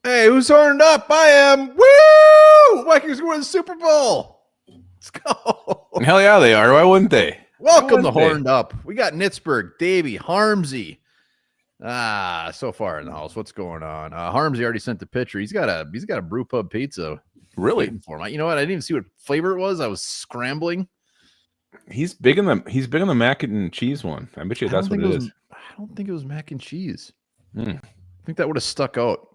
Hey, who's horned up? I am. Woo! Vikings win the Super Bowl. Let's go. Hell yeah, they are. Why wouldn't they? Welcome to Horned Up. We got Nitzberg, Davey, Harmsy. So far in the house. What's going on? Harmsy already sent the picture. He's got a brew pub pizza. Really? For him. You know what? I didn't even see what flavor it was. I was scrambling. He's big in the mac and cheese one. I bet you that's what it is. I don't think it was mac and cheese. I think that would have stuck out.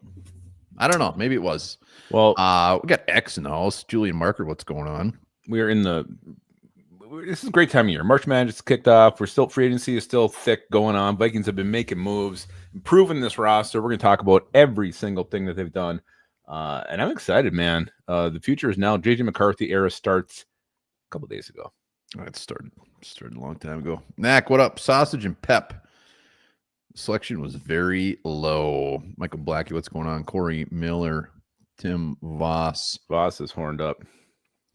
I don't know. Maybe it was. Well, we got X in the house. Julian Marker, what's going on? This is a great time of year. March Madness kicked off. Free agency is still thick going on. Vikings have been making moves, improving this roster. We're going to talk about every single thing that they've done. And I'm excited, man. The future is now. JJ McCarthy era starts a couple days ago. It started a long time ago. Knack, what up? Sausage and Pep. Selection was very low. Michael Blackie, what's going on? Corey Miller, Tim Voss. Voss is horned up.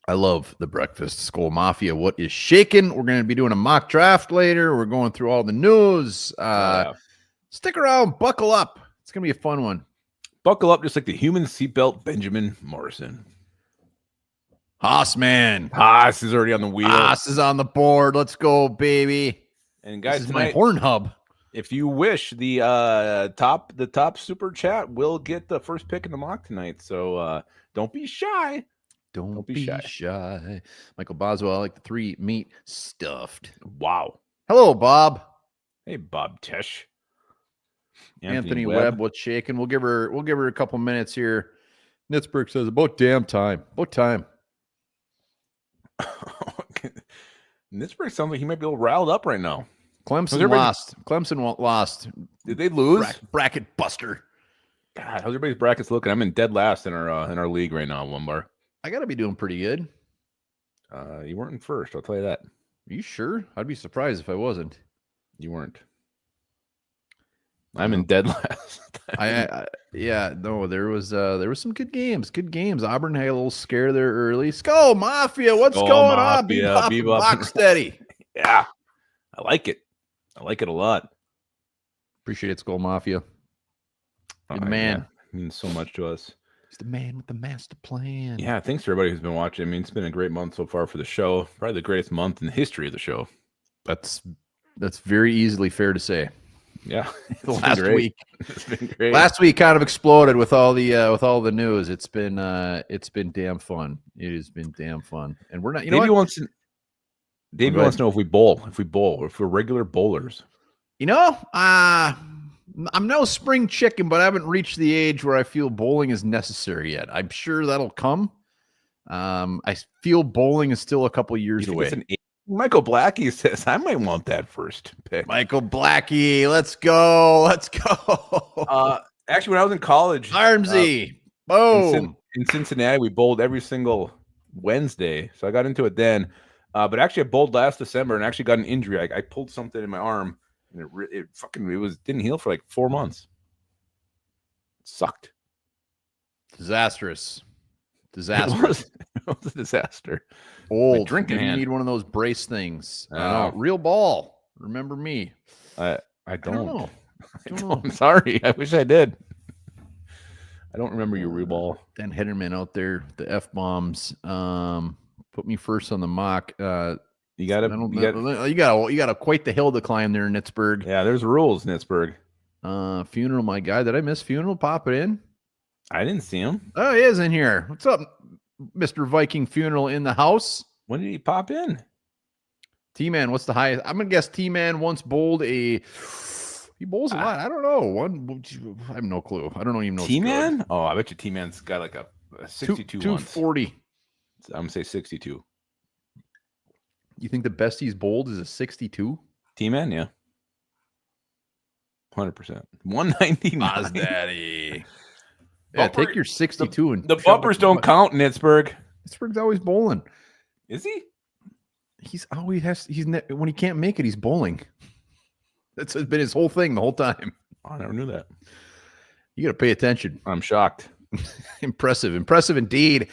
I love the breakfast. Skull Mafia, what is shaking? We're going to be doing a mock draft later. We're going through all the news. Stick around. Buckle up. It's going to be a fun one. Buckle up just like the human seatbelt, Benjamin Morrison. Haas, man. Haas is already on the wheel. Haas is on the board. Let's go, baby. And guys, this is my horn hub. If you wish, the top super chat will get the first pick in the mock tonight. So don't be shy. Don't be shy. Michael Boswell, I like the 3 meat stuffed. Wow. Hello, Bob. Hey, Bob Tesh. Anthony Webb, what's shaking? We'll give her a couple minutes here. Nitzberg says about damn time. About time. Nitzberg sounds like he might be a little riled up right now. Clemson lost. Clemson lost. Did they lose? Bracket buster. God, how's everybody's brackets looking? I'm in dead last in our league right now, Lumbar. I gotta be doing pretty good. You weren't in first, I'll tell you that. Are you sure? I'd be surprised if I wasn't. You weren't. I'm in dead last. There was some good games. Good games. Auburn had a little scare there early. Skull Mafia, what's going on? Bebop Box steady. Yeah, I like it. I like it a lot. Appreciate it, Skull Mafia. You're the man. Yeah. It means so much to us. He's the man with the master plan. Yeah, thanks to everybody who's been watching. I mean, it's been a great month so far for the show. Probably the greatest month in the history of the show. That's very easily fair to say. Yeah, last week it's been great. Last week kind of exploded with all the news. It's been damn fun. It has been damn fun, and we're not. Davey wants to know if we bowl, if we're regular bowlers. I'm no spring chicken, but I haven't reached the age where I feel bowling is necessary yet. I'm sure that'll come. I feel bowling is still a couple years away. Michael Blackie says I might want that first pick. Michael Blackie, let's go. Actually, when I was in college, Armsy, boom. In Cincinnati, we bowled every single Wednesday, so I got into it then. But actually, I bowled last December and actually got an injury. I pulled something in my arm, and it didn't heal for like 4 months. It sucked. Disastrous. It was a disaster. Old. You need one of those brace things. Real ball. Remember me. I don't know. I'm sorry. I wish I did. I don't remember your real ball. Dan Hedderman out there, the F-bombs. Put me first on the mock. You gotta quite the hill to climb there in Nitzberg. Yeah, there's rules, Nitzberg. Funeral, my guy. Did I miss Funeral? Pop it in. I didn't see him. Oh, he is in here. What's up, Mr. Viking Funeral in the house? When did he pop in? T-Man, what's the highest? I'm gonna guess T-Man once bowled he bowls a lot. I don't know. I have no clue. I don't even know. T-Man? Oh, I bet you T-Man's got like a 62 240. I'm gonna say 62. You think the best he's bowled is a 62? T-Man, yeah. 100%. 199. Daddy. Yeah, take your 62 and the bumpers don't count in Nitzberg. Nitzberg's always bowling. Is he? When he can't make it, he's bowling. That's been his whole thing the whole time. Oh, I never knew that. You got to pay attention. I'm shocked. Impressive indeed.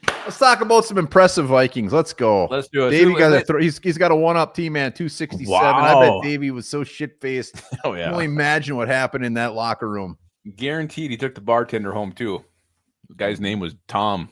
Let's talk about some impressive Vikings. Let's go. Let's do it. Davey he's got a one-up T-Man, 267. Wow. I bet Davey was so shit-faced. Oh, yeah. I can only imagine what happened in that locker room. Guaranteed he took the bartender home too. The guy's name was Tom.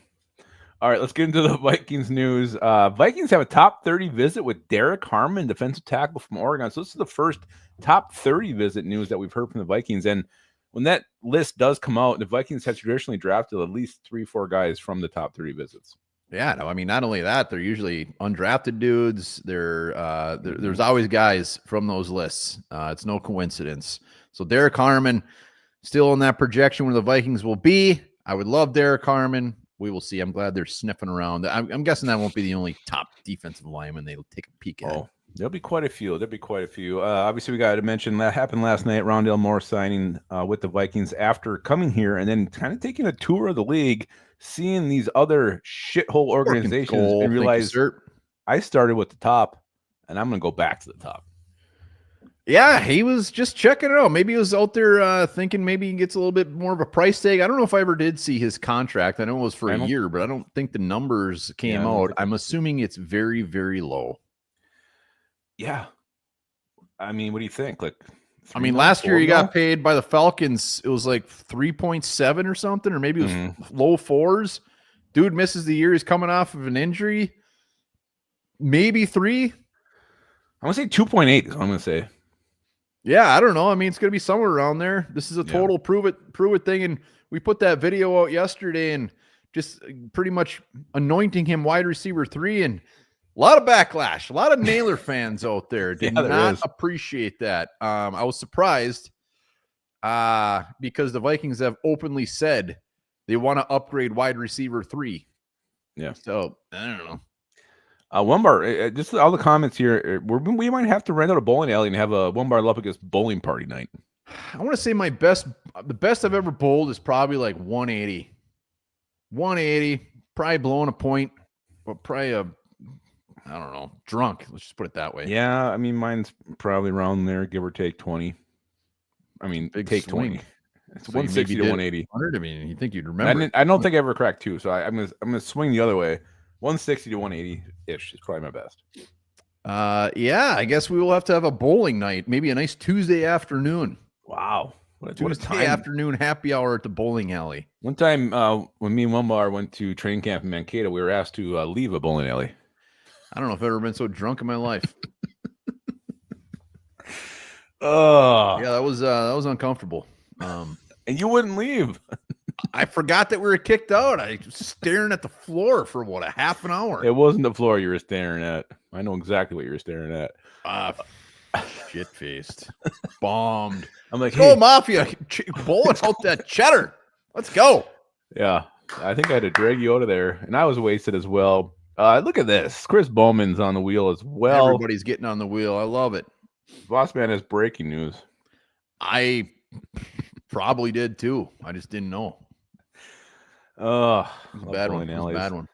All right, let's get into the Vikings news. Vikings have a top 30 visit with Derek Harmon, defensive tackle from Oregon. So this is the first top 30 visit news that we've heard from the Vikings. And when that list does come out, the Vikings have traditionally drafted at least 3-4 guys from the top 30 visits. Yeah, no, I mean, not only that, they're usually undrafted dudes. There's always guys from those lists. It's no coincidence. So Derek Harmon still in that projection where the Vikings will be. I would love Derek Harmon. We will see. I'm glad they're sniffing around. I'm guessing that won't be the only top defensive lineman they'll take a peek at. Oh, there'll be quite a few. Obviously, we got to mention that happened last night. Rondale Moore signing with the Vikings after coming here and then kind of taking a tour of the league, seeing these other shithole organizations and realize I started with the top and I'm going to go back to the top. Yeah, he was just checking it out. Maybe he was out there thinking maybe he gets a little bit more of a price tag. I don't know if I ever did see his contract. I know it was for a year, but I don't think the numbers came out. I'm assuming it's very, very low. Yeah. I mean, what do you think? I mean, last year he got paid by the Falcons. It was like 3.7 or something, or maybe it was low fours. Dude misses the year. He's coming off of an injury. Maybe 3. I'm going to say 2.8 is what I'm going to say. Yeah, I don't know. I mean, it's going to be somewhere around there. This is a total prove it thing. And we put that video out yesterday and just pretty much anointing him wide receiver 3. And a lot of backlash, a lot of Naylor fans out there did not appreciate that. I was surprised because the Vikings have openly said they want to upgrade wide receiver 3. Yeah. So I don't know. One bar, just all the comments here. We might have to rent out a bowling alley and have a One Bar Lupicus bowling party night. I want to say the best I've ever bowled is probably like 180. 180, probably blowing a point, but probably I don't know, drunk. Let's just put it that way. Yeah, I mean, mine's probably around there, give or take 20. I mean, take swing. 20. It's so 160 to 180. I mean, you think you'd remember? I don't think I ever cracked 2, so I'm gonna swing the other way. 160 to 180-ish is probably my best. Yeah, I guess we will have to have a bowling night, maybe a nice Tuesday afternoon. Wow. Tuesday afternoon happy hour at the bowling alley. One time when me and Wumbar went to training camp in Mankato, we were asked to leave a bowling alley. I don't know if I've ever been so drunk in my life. Yeah, that was uncomfortable. And you wouldn't leave. I forgot that we were kicked out. I was staring at the floor for a half an hour. It wasn't the floor you were staring at. I know exactly what you were staring at. Shit faced, bombed. I'm like, go Mafia, bowling out that cheddar. Let's go. Yeah, I think I had to drag you out of there, and I was wasted as well. Look at this. Chris Bowman's on the wheel as well. Everybody's getting on the wheel. I love it. Boss Man has breaking news. I probably did too. I just didn't know. Bad one. Bad one.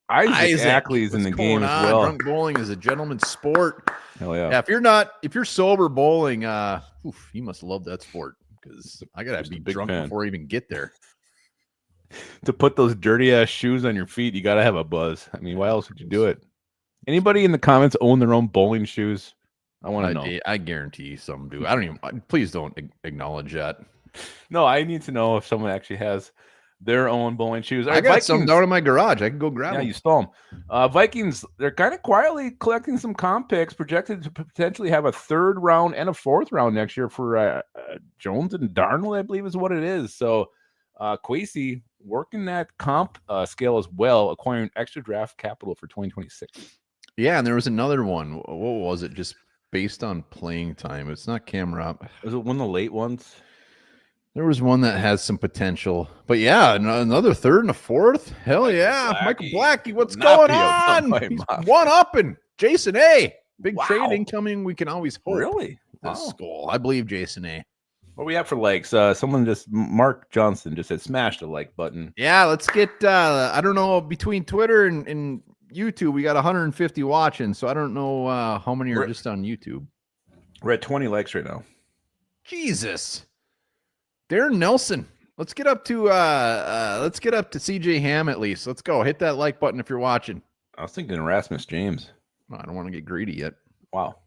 Isaac Ackley's in the game as well. Drunk bowling is a gentleman's sport. Hell yeah. If you're sober bowling, you must love that sport because I gotta be drunk before I even get there. To put those dirty ass shoes on your feet, you gotta have a buzz. I mean, why else would you do it? Anybody in the comments own their own bowling shoes? I want to know. I guarantee some do. I don't even. Please don't acknowledge that. No, I need to know if someone actually has their own bowling shoes. I got some down in my garage. I can go grab them. Yeah, you stole them. Vikings, they're kind of quietly collecting some comp picks, projected to potentially have a 3rd round and a 4th round next year for Jones and Darnold, I believe is what it is. So Kwesi working that comp scale as well, acquiring extra draft capital for 2026. Yeah, and there was another one. What was it? Just based on playing time. It's not camera up. Was it one of the late ones? There was one that has some potential, but yeah, another 3rd and a 4th. Hell yeah, Michael Blackie, what's going on? He's one-upping Jason A. Big trade incoming. We can always hope. Really? This goal. I believe Jason A. What we have for likes? Someone Mark Johnson just said smash the like button. Yeah, let's get. I don't know, between Twitter and YouTube, we got 150 watching, so I don't know how many are just on YouTube. We're at 20 likes right now. Jesus. Darren Nelson. Let's get up to CJ Ham at least. Let's go. Hit that like button if you're watching. I was thinking Erasmus James. I don't want to get greedy yet. Wow.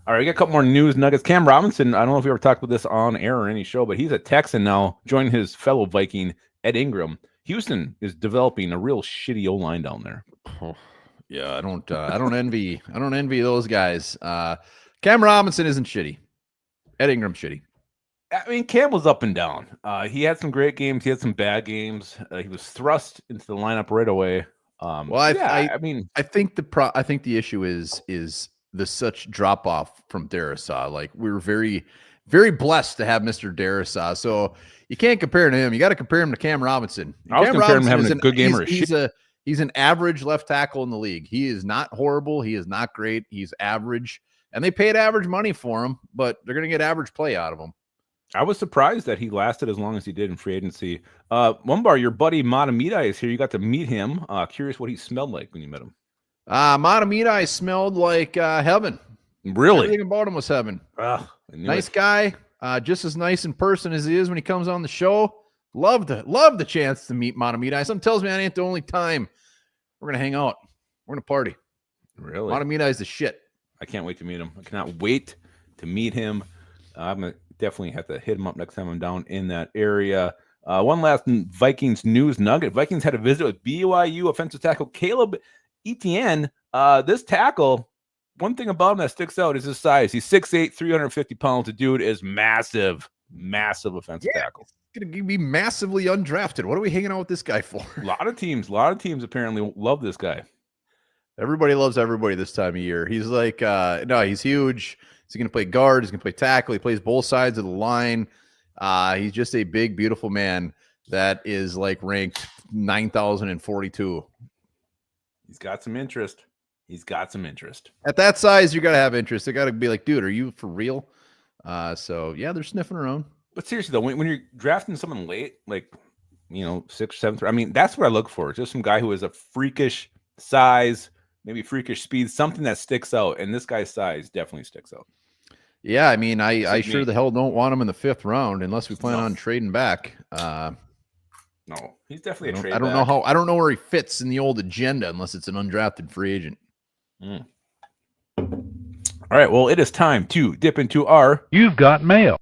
All right, we got a couple more news nuggets. Cam Robinson, I don't know if we ever talked about this on air or any show, but he's a Texan now, joining his fellow Viking, Ed Ingram. Houston is developing a real shitty O-line down there. Yeah, I don't envy those guys. Cam Robinson isn't shitty. Ed Ingram's shitty. I mean, Cam was up and down. He had some great games. He had some bad games. He was thrust into the lineup right away. I think the issue is the such drop off from Darisaw. Like, we were very, very blessed to have Mr. Darisaw. So you can't compare to him. You got to compare him to Cam Robinson. I was comparing him having a good game or a shit. He's an average left tackle in the league. He is not horrible. He is not great. He's average. And they paid average money for him, but they're going to get average play out of him. I was surprised that he lasted as long as he did in free agency. Mumbar, your buddy Matamida is here. You got to meet him. Curious what he smelled like when you met him. Matamida smelled like heaven. Really? Everything about him was heaven. Nice guy. Just as nice in person as he is when he comes on the show. Love the chance to meet Matamida. Something tells me that ain't the only time we're going to hang out. We're going to party. Really? Matamida is the shit. I can't wait to meet him. I cannot wait to meet him. I'm going to definitely have to hit him up next time I'm down in that area. One last Vikings news nugget. Vikings had a visit with BYU offensive tackle Caleb Etienne. This tackle, one thing about him that sticks out is his size. He's 6'8", 350 pounds. The dude is massive offensive tackle. He's going to be massively undrafted. What are we hanging out with this guy for? A lot of teams apparently love this guy. Everybody loves everybody this time of year. He's like, he's huge. He's going to play guard. He's going to play tackle. He plays both sides of the line. He's just a big, beautiful man that is like ranked 9,042. He's got some interest. At that size, you got to have interest. They got to be like, dude, are you for real? So yeah, they're sniffing around. But seriously though, when you're drafting someone late, like, 6th, 7th, I mean, that's what I look for. Just some guy who is a freakish size, maybe freakish speed, something that sticks out. And this guy's size definitely sticks out. Yeah, I mean, I sure the hell don't want him in the 5th round unless we plan on trading back. No, he's definitely a trade. I don't know where he fits in the old agenda unless it's an undrafted free agent. All right, well, it is time to dip into our You've Got Mail.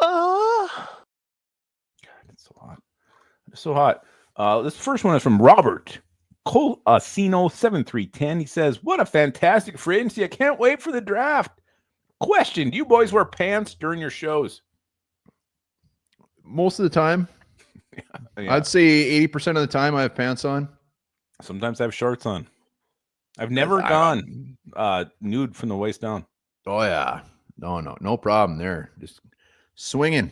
God, it's so hot. This first one is from Robert Colacino 7310. He says, "What a fantastic free agency! I can't wait for the draft." Question: do you boys wear pants during your shows? Most of the time. Yeah. I'd say 80% of the time I have pants on. Sometimes I have shorts on. I've never gone nude from the waist down. Oh yeah. No problem there. Just swinging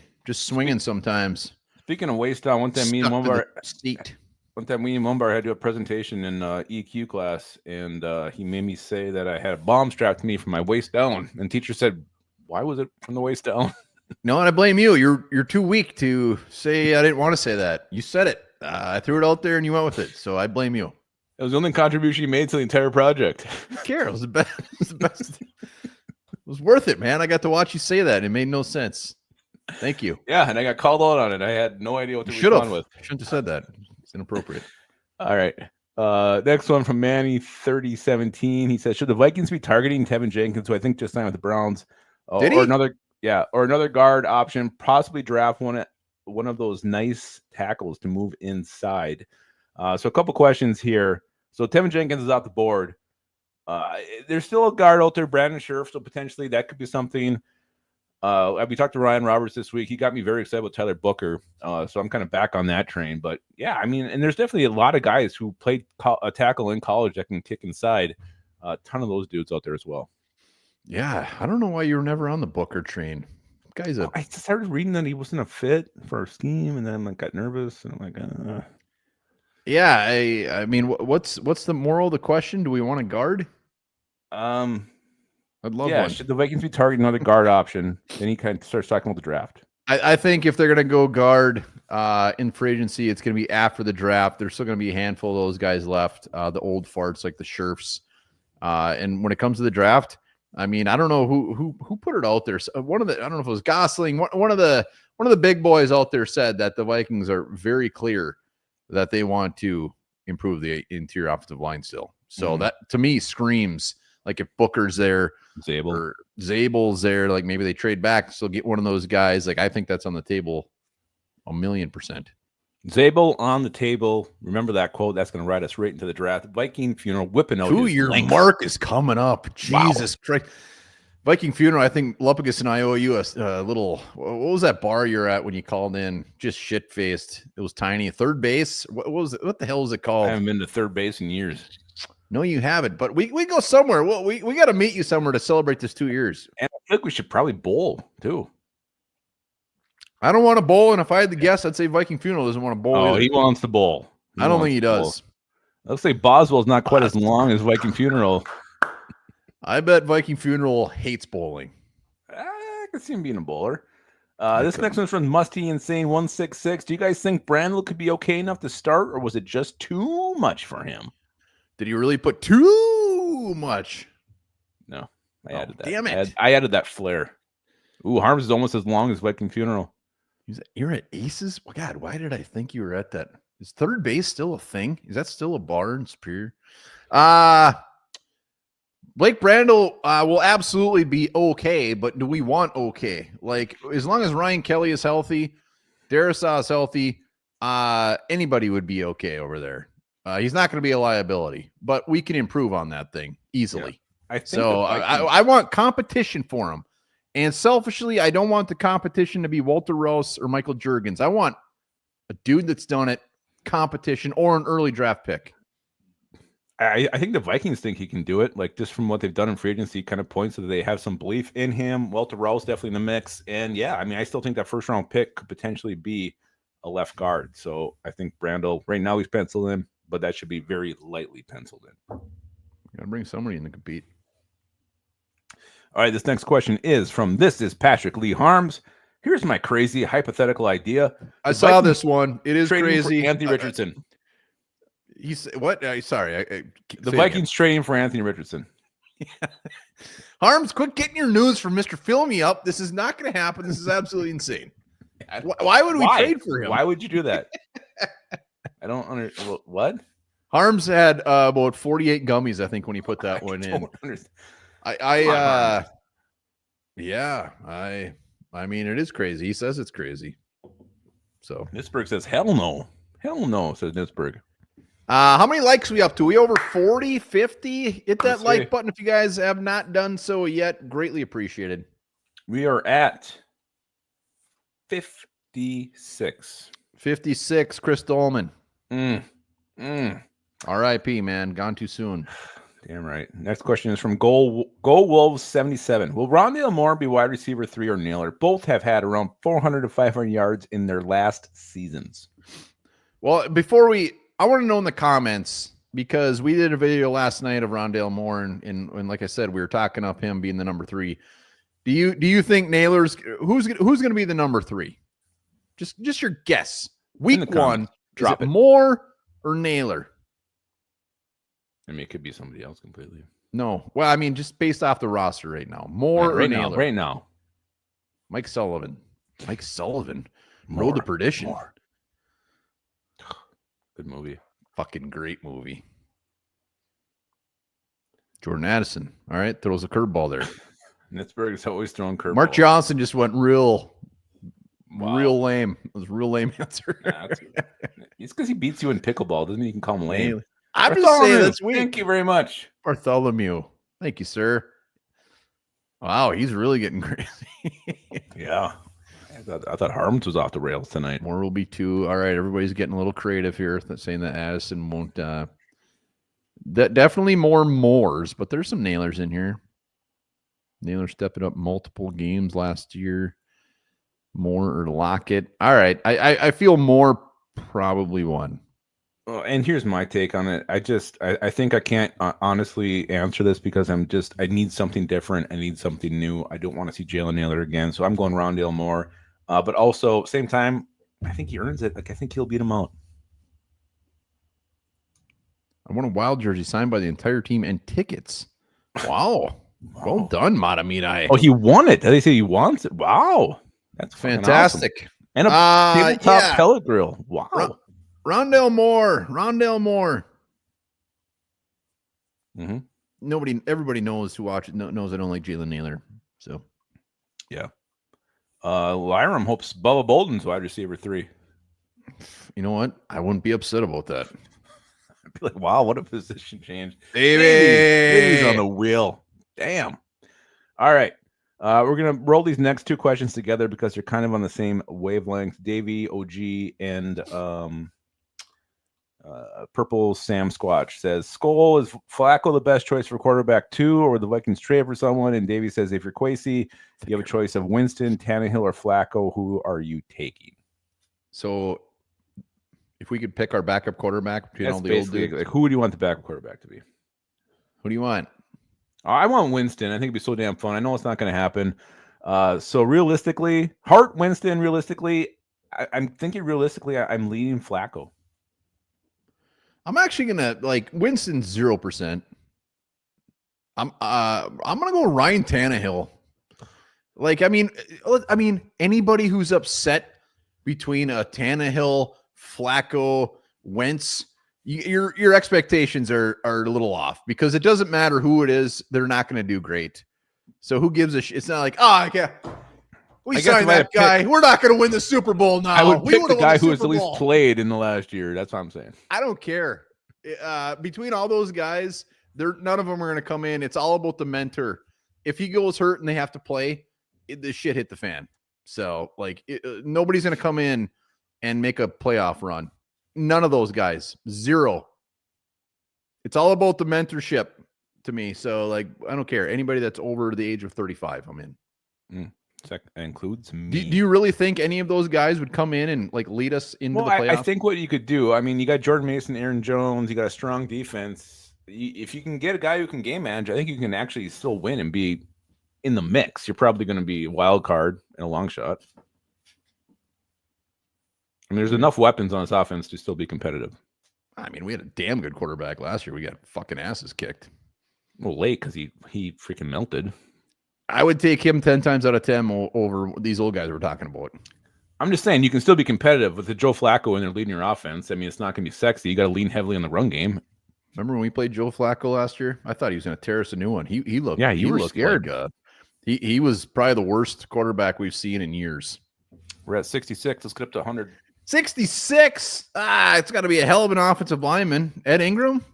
sometimes. Speaking of waist down, one time me and Mumbar had to do a presentation in EQ class, and he made me say that I had a bomb strapped to me from my waist down. And teacher said, "Why was it from the waist down?" No, and I blame you. You're too weak to say I didn't want to say that. You said it. I threw it out there, and you went with it. So I blame you. It was the only contribution you made to the entire project. Who cares? It was the best. It was worth it, man. I got to watch you say that. It made no sense. Thank you. Yeah, and I got called out on it. I had no idea what to respond with. Shouldn't have said that. It's inappropriate. All right. Next one from Manny 3017. He says, "Should the Vikings be targeting Tevin Jenkins, who I think just signed with the Browns, or another guard option? Possibly draft one of those nice tackles to move inside." So a couple questions here. So Tevin Jenkins is off the board. There's still a guard out there, Brandon Scherf, so potentially that could be something. We talked to Ryan Roberts this week. He got me very excited with Tyler Booker. So I'm kind of back on that train. But yeah, I mean, and there's definitely a lot of guys who played a tackle in college that can kick inside. A ton of those dudes out there as well. Yeah, I don't know why you were never on the Booker train. I started reading that he wasn't a fit for our scheme, and then I got nervous, and I'm like, Yeah, I mean, what's the moral of the question? Do we want a guard? I'd love one. Should the Vikings be targeting another guard option? Then he kind of starts talking about the draft. I think if they're going to go guard in free agency, it's going to be after the draft. There's still going to be a handful of those guys left, the old farts like the Scherfs. And when it comes to the draft, I mean, I don't know who put it out there. I don't know if it was Gosling. One of the big boys out there said that the Vikings are very clear that they want to improve the interior offensive line still. So that to me screams Like if Booker's there Zabel. or Zabel's there, like maybe they trade back, so get one of those guys. Like I think that's on the table 1,000,000%. Zabel on the table. Remember that quote? That's going to ride us right into the draft. Viking Funeral whipping out 2-year mark is coming up. Jesus Christ. Viking Funeral, I think Lupagus and I owe you a little, what was that bar you're at when you called in? Just shit-faced. It was tiny. Third base? What was it? What the hell is it called? I haven't been to third base in years. No, you haven't. But we go somewhere. Well, we got to meet you somewhere to celebrate this 2 years. And I think we should probably bowl, too. I don't want to bowl, and if I had to guess, I'd say Viking Funeral doesn't want to bowl either. He wants to bowl. I don't think he does. Looks like Boswell's not quite as long as Viking Funeral. I bet Viking Funeral hates bowling. I could see him being a bowler. This next one's from Musty Insane 166. Do you guys think Brandel could be okay enough to start, or was it just too much for him? Did he really put too much? No, I added that. Damn it! I added that flair. Ooh, Harms is almost as long as Viking Funeral. You're at Aces? Well, God, why did I think you were at that? Is third base still a thing? Is that still a bar in Superior? Blake Brandel will absolutely be okay, but do we want okay? Like, as long as Ryan Kelly is healthy, Darisaw is healthy, anybody would be okay over there. He's not going to be a liability, but we can improve on that thing easily. Yeah. I want competition for him. And selfishly, I don't want the competition to be Walter Rouse or Michael Juergens. I want a dude that's done it, competition, or an early draft pick. I think the Vikings think he can do it. Like, just from what they've done in free agency kind of points that they have some belief in him. Walter Rouse definitely in the mix. And yeah, I mean, I still think that first round pick could potentially be a left guard. So I think Brandel, right now he's penciled in, but that should be very lightly penciled in. Gotta bring somebody in to compete. All right, this next question is from This is Patrick Lee Harms. Here's my crazy hypothetical idea. I saw this one. It is crazy. Anthony Richardson. He's what? Sorry. The Vikings trading for Anthony Richardson. Harms, quit getting your news from Mr. Fill Me Up. This is not going to happen. This is absolutely insane. Why would we trade for him? Why would you do that? I don't understand. What? Harms had about 48 gummies, I think, when he put that one in. I mean, it is crazy. He says it's crazy. So Nitzberg says, hell no. Hell no, says Nitzberg. How many likes are we up to? We over 40, 50? Hit that like button if you guys have not done so yet. Greatly appreciated. We are at 56. 56, Chris Dolman. R.I.P., man. Gone too soon. Damn right. Next question is from Go Wolves 77. Will Rondale Moore be wide receiver 3 or Naylor? Both have had around 400 to 500 yards in their last seasons. Well, I want to know in the comments, because we did a video last night of Rondale Moore, and like I said, we were talking up him being the number 3. Do you think Naylor's who's going to be the number 3? Just your guess. Week 1, drop Moore or Naylor? I mean, it could be somebody else completely. No. Well, I mean, just based off the roster right now. Moore or Naylor? Right now. Mike Sullivan. Road to Perdition. Moore. Good movie. Fucking great movie. Jordan Addison. All right. Throws a curveball there. Nitzberg is always throwing curveballs. Mark Johnson just went real lame. It was a real lame answer. It's because he beats you in pickleball. Doesn't mean you can call him lame. I'm just saying that's weak. Thank you very much. Bartholomew. Thank you, sir. Wow, he's really getting crazy. Yeah. I thought Harms was off the rails tonight. More will be 2. All right, everybody's getting a little creative here, saying that Addison won't. Definitely more Moores, but there's some Nailers in here. Naylor stepping up multiple games last year. Moore or Lockett. All right, I feel Moore probably won. Well, and here's my take on it. I think I can't honestly answer this because I need something different. I need something new. I don't want to see Jalen Naylor again. So I'm going Rondale Moore. But also, same time, I think he earns it. Like, I think he'll beat him out. I want a wild jersey signed by the entire team and tickets. Wow. Well done, Matamidai. Oh, he won it. Did they say he wants it? Wow. That's fantastic. Awesome. And a tabletop pellet grill. Wow. Rondale Moore. Mm-hmm. everybody knows who watches knows I don't like Jalen Naylor. So yeah. Lyram hopes Bubba Bolden's wide receiver 3. you know what? I wouldn't be upset about that. I'd be like, wow, what a position change. Davey's on the wheel. Damn. All right. We're going to roll these next 2 questions together because they're kind of on the same wavelength. Davey, OG, and Purple Sam Squatch says, Skol, is Flacco the best choice for quarterback 2, or the Vikings trade for someone? And Davey says, if you're Kwesi, you have a choice of Winston, Tannehill, or Flacco. Who are you taking? So if we could pick our backup quarterback between all the old dudes, like, who would you want the backup quarterback to be? Who do you want? I want Winston. I think it'd be so damn fun. I know it's not going to happen. So realistically, Hart, Winston, realistically, I'm thinking realistically, I'm leading Flacco. I'm actually gonna like Winston 0%. I'm gonna go Ryan Tannehill. Like, I mean, anybody who's upset between a Tannehill, Flacco, Wentz, your expectations are a little off because it doesn't matter who it is, they're not going to do great. So who gives a shit? It's not like, yeah, we signed that guy. We're not going to win the Super Bowl now. I would pick the guy who has at least played in the last year. That's what I'm saying. I don't care. Between all those guys, none of them are going to come in. It's all about the mentor. If he goes hurt and they have to play, the shit hit the fan. So, like, nobody's going to come in and make a playoff run. None of those guys. 0. It's all about the mentorship to me. So, like, I don't care. Anybody that's over the age of 35, I'm in. That includes me. Do you really think any of those guys would come in and, like, lead us into the playoffs? I think what you could do, I mean, you got Jordan Mason, Aaron Jones, you got a strong defense. If you can get a guy who can game manage, I think you can actually still win and be in the mix. You're probably going to be a wild card and a long shot. I mean, there's enough weapons on this offense to still be competitive. I mean, we had a damn good quarterback last year. We got fucking asses kicked. Well, late because he freaking melted. I would take him 10 times out of 10 over these old guys we're talking about. I'm just saying you can still be competitive with the Joe Flacco and they're leading your offense. I mean, it's not going to be sexy. You got to lean heavily on the run game. Remember when we played Joe Flacco last year? I thought he was going to tear us a new one. He looked. Yeah, you were scared. Like, he was probably the worst quarterback we've seen in years. We're at 66. Let's get up to 100. 66. It's got to be a hell of an offensive lineman. Ed Ingram?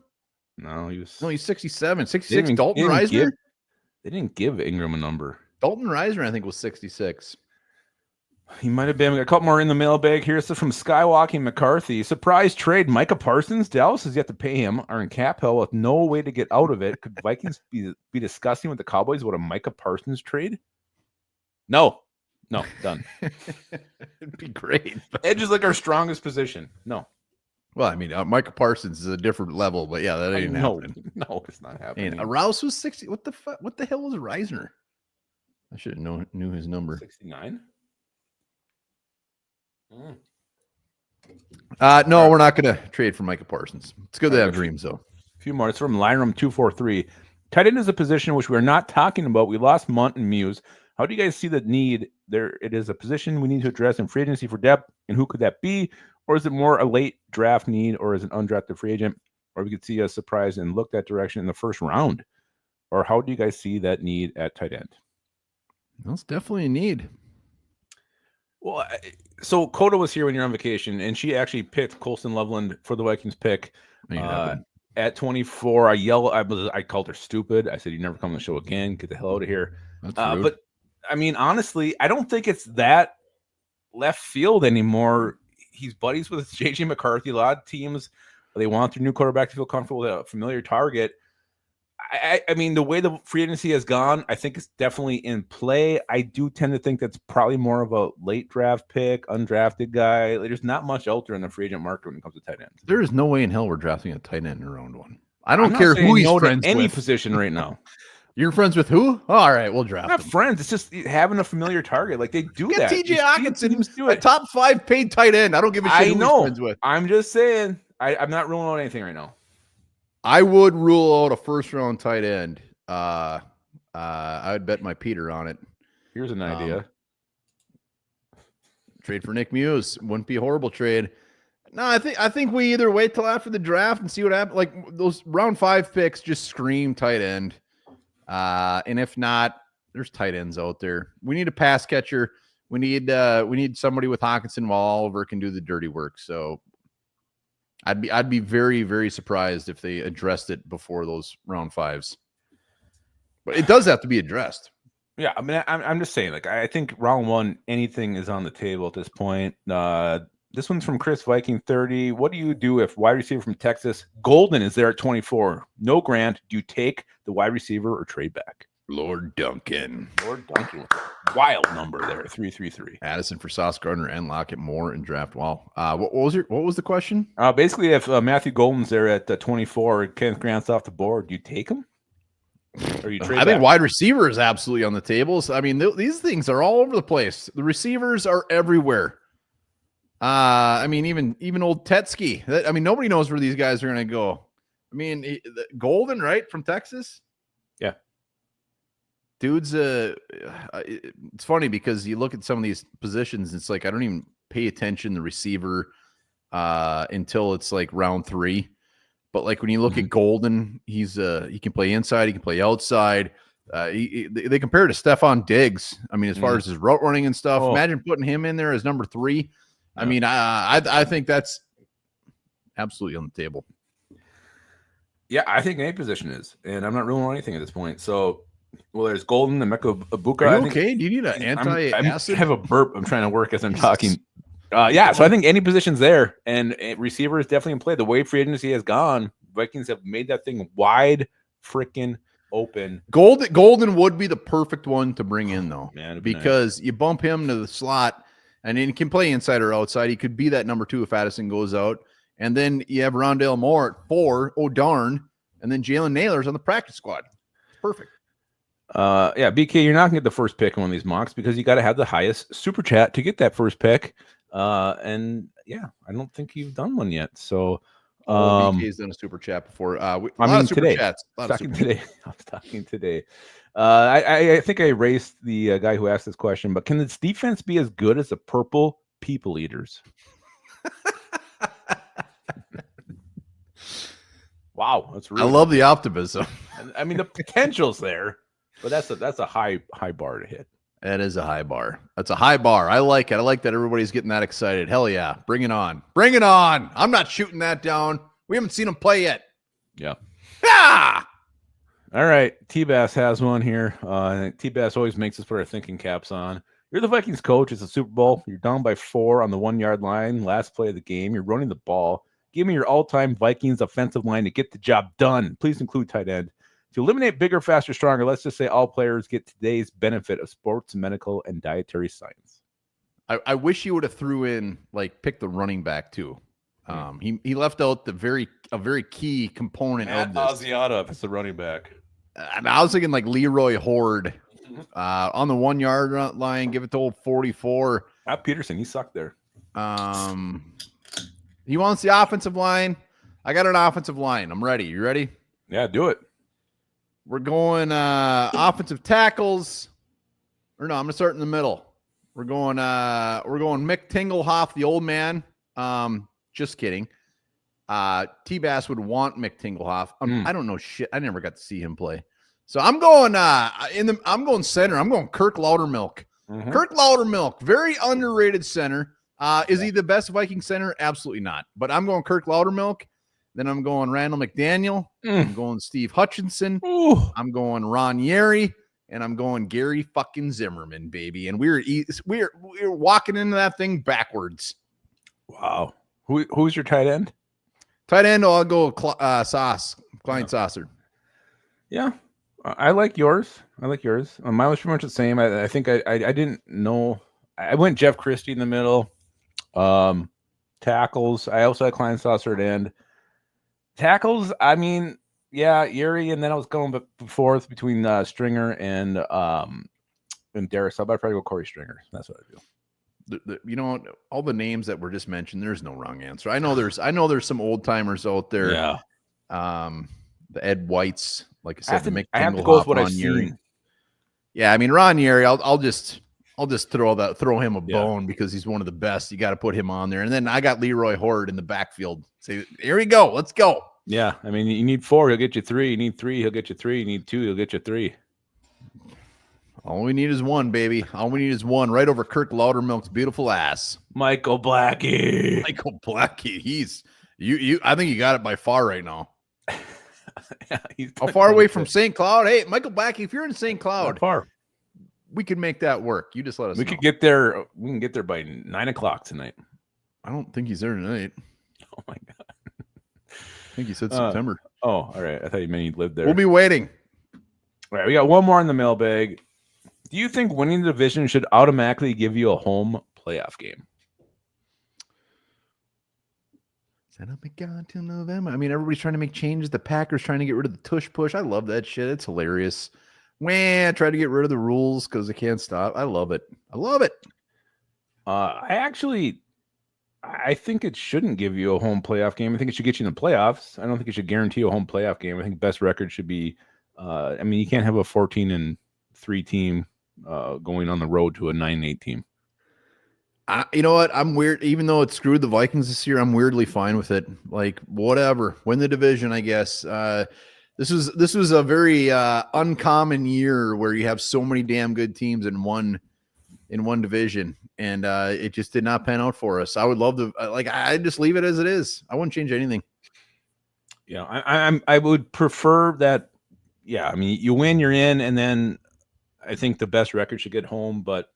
No, he's 67. 66. Dalton Reisner? They didn't give Ingram a number. Dalton Reisner, I think, was 66. He might have been. We got a couple more in the mailbag here. So from Skywalking McCarthy, surprise trade. Micah Parsons. Dallas has yet to pay him. Are in cap hell with no way to get out of it. Could Vikings be discussing with the Cowboys about a Micah Parsons trade? No, done. It'd be great. Edge is like our strongest position. No. Well, I mean, Micah Parsons is a different level, but yeah, that ain't happening. No, it's not happening. And Rouse was 60. What the hell was Reisner? I should have knew his number. 69. No, we're not going to trade for Micah Parsons. It's good to have dreams, though. A few more. It's from Linerum 243. Tight end is a position which we're not talking about. We lost Munt and Muse. How do you guys see the need there? It is a position we need to address in free agency for depth, and who could that be? Or is it more a late draft need, or is it an undrafted free agent? Or we could see a surprise and look that direction in the first round. Or how do you guys see that need at tight end? That's definitely a need. Well, so Coda was here when you're on vacation, and she actually picked Colston Loveland for the Vikings pick. At 24, I called her stupid. I said, "You never come on the show again. Get the hell out of here." But I mean, honestly, I don't think it's that left field anymore. He's buddies with JJ McCarthy. A lot of teams, they want their new quarterback to feel comfortable with a familiar target. I mean, the way the free agency has gone, I think it's definitely in play. I do tend to think that's probably more of a late draft pick, undrafted guy. There's not much out there in the free agent market when it comes to tight ends. There is no way in hell we're drafting a tight end in round one. I don't care who he's friends with. Any position right now. You're friends with who? Oh, all right, we'll draft him. Not friends. It's just having a familiar target. Like they do that. TJ Hawkinson, a top 5 paid tight end. I don't give a shit who he's friends with. I'm just saying. I'm not ruling out anything right now. I would rule out a first round tight end. I would bet my Peter on it. Here's an idea. Trade for Nick Muse. Wouldn't be a horrible trade. No, I think we either wait till after the draft and see what happens. Like those round 5 picks just scream tight end. And if not, there's tight ends out there. We need a pass catcher. We need somebody with Hawkinson while Oliver can do the dirty work. So I'd be very, very surprised if they addressed it before those round 5s. But it does have to be addressed. Yeah, I mean, I'm just saying, like, I think round 1, anything is on the table at this point. This one's from Chris Viking 30. What do you do if wide receiver from Texas Golden is there at 24? No Grant. Do you take the wide receiver or trade back? Lord Duncan with a wild number there, 333. Addison for Sauce Gardner and Lockett Moore in draft. Wow. What was the question? Basically, if Matthew Golden's there at 24, Kenneth Grant's off the board, do you take him? Or you trade I think back? wide receiver is absolutely on the table. So, I mean, these things are all over the place. The receivers are everywhere. I mean, even old Tetsky. I mean, nobody knows where these guys are going to go. I mean, Golden, right, from Texas? Yeah. Dude's it's funny because you look at some of these positions, it's like I don't even pay attention to the receiver until it's like round 3. But like when you look at Golden, he can play inside, he can play outside. They compare to Stephon Diggs. I mean, as far as his route running and stuff, imagine putting him in there as number 3. I mean, I think that's absolutely on the table. Yeah, I think any position is, and I'm not ruling anything at this point. So, well, there's Golden and Mecca Ibuka. Are you okay? Do you need an anti-acid? I have a burp. I'm trying to work as I'm talking. Yeah, so I think any position's there, and receiver is definitely in play. The way free agency has gone, Vikings have made that thing wide freaking open. Golden would be the perfect one to bring in, though, man, because you bump him to the slot, and then he can play inside or outside. He could be that number 2 if Addison goes out. And then you have Rondale Moore at 4. Oh, darn. And then Jalen Naylor's on the practice squad. Perfect. Yeah, BK, you're not going to get the first pick in one of these mocks because you got to have the highest super chat to get that first pick. And yeah, I don't think you've done one yet. So BK's done a super chat before. I mean, today. Chats. I was talking today. I think I erased the guy who asked this question, but can this defense be as good as the purple people eaters? Wow, that's really I love the optimism. I mean, the potential's there, but that's a high bar to hit. That is a high bar. That's a high bar. I like it. I like that everybody's getting that excited. Hell yeah. Bring it on. Bring it on. I'm not shooting that down. We haven't seen him play yet. Yeah. Ah! All right. T-Bass has one here. T-Bass always makes us put our thinking caps on. You're the Vikings coach. It's a Super Bowl. You're down by 4 on the 1-yard line. Last play of the game. You're running the ball. Give me your all-time Vikings offensive line to get the job done. Please include tight end. To eliminate bigger, faster, stronger, let's just say all players get today's benefit of sports, medical, and dietary science. I wish he would have threw in, like, pick the running back, too. He left out a very key component of this. Asiata is the running back. I was thinking, like, Leroy Horde on the 1-yard line, give it to old 44. Matt Peterson, he sucked there. He wants the offensive line. I got an offensive line. I'm ready. You ready? Yeah, do it. We're going offensive tackles. Or no, I'm gonna start in the middle. We're going Mick Tinglehoff, the old man. Just kidding. T-Bass would want Mick Tinglehoff. I don't know shit. I never got to see him play. So I'm going I'm going center. I'm going Kirk Loudermilk. Kirk Loudermilk, very underrated center. Is he the best Viking center? Absolutely not. But I'm going Kirk Loudermilk. Then I'm going Randall McDaniel. I'm going Steve Hutchinson. I'm going Ron Yeri. And I'm going Gary fucking Zimmerman, baby. And we're walking into that thing backwards. Wow. Who's your tight end? Tight end, I'll go Sauce. Klein Saucer. Yeah. I like yours. Mine was pretty much the same. I think I didn't know. I went Jeff Christie in the middle. Tackles. I also had Klein Saucer at end. Tackles, I mean, yeah, Yuri, and then I was going back and forth between Stringer and Darius. I'd probably go Corey Stringer. That's what I do. You know, all the names that were just mentioned, there's no wrong answer. I know there's some old timers out there. Yeah. The Ed Whites, like I said, I have to go with what I've seen. Yeah, I mean Ron Yeri. I'll just I'll just throw him a bone because he's one of the best. You got to put him on there. And then I got Leroy Horde in the backfield. Say, here we go. Let's go. Yeah. I mean, you need 4, he'll get you 3. You need 3, he'll get you 3. You need 2, he'll get you 3. All we need is 1, baby. All we need is 1 right over Kirk Loudermilk's beautiful ass. Michael Blackie. He's you. I think you got it by far right now. Yeah, how far away from St. Cloud? Hey, Michael Blackie, if you're in St. Cloud, far. We can make that work. You just let us know. We can get there by 9:00 tonight. I don't think he's there tonight. Oh my god. I think he said September. Oh, all right. I thought you meant he lived there. We'll be waiting. All right, we got one more in the mailbag. Do you think winning the division should automatically give you a home playoff game? Set up again till November. I mean, everybody's trying to make changes. The Packers trying to get rid of the tush push. I love that shit. It's hilarious. I try to get rid of the rules because they can't stop. I love it. I think it shouldn't give you a home playoff game. I think it should get you in the playoffs. I don't think it should guarantee a home playoff game. I think best record should be, you can't have a 14-3 team going on the road to a 9-8 team. You know what? I'm weird. Even though it screwed the Vikings this year, I'm weirdly fine with it. Like, whatever. Win the division, I guess. This was a very uncommon year where you have so many damn good teams in one division, and it just did not pan out for us. I would love to I just leave it as it is. I wouldn't change anything. Yeah, I would prefer that. Yeah, I mean, you win, you're in, and then I think the best record should get home, but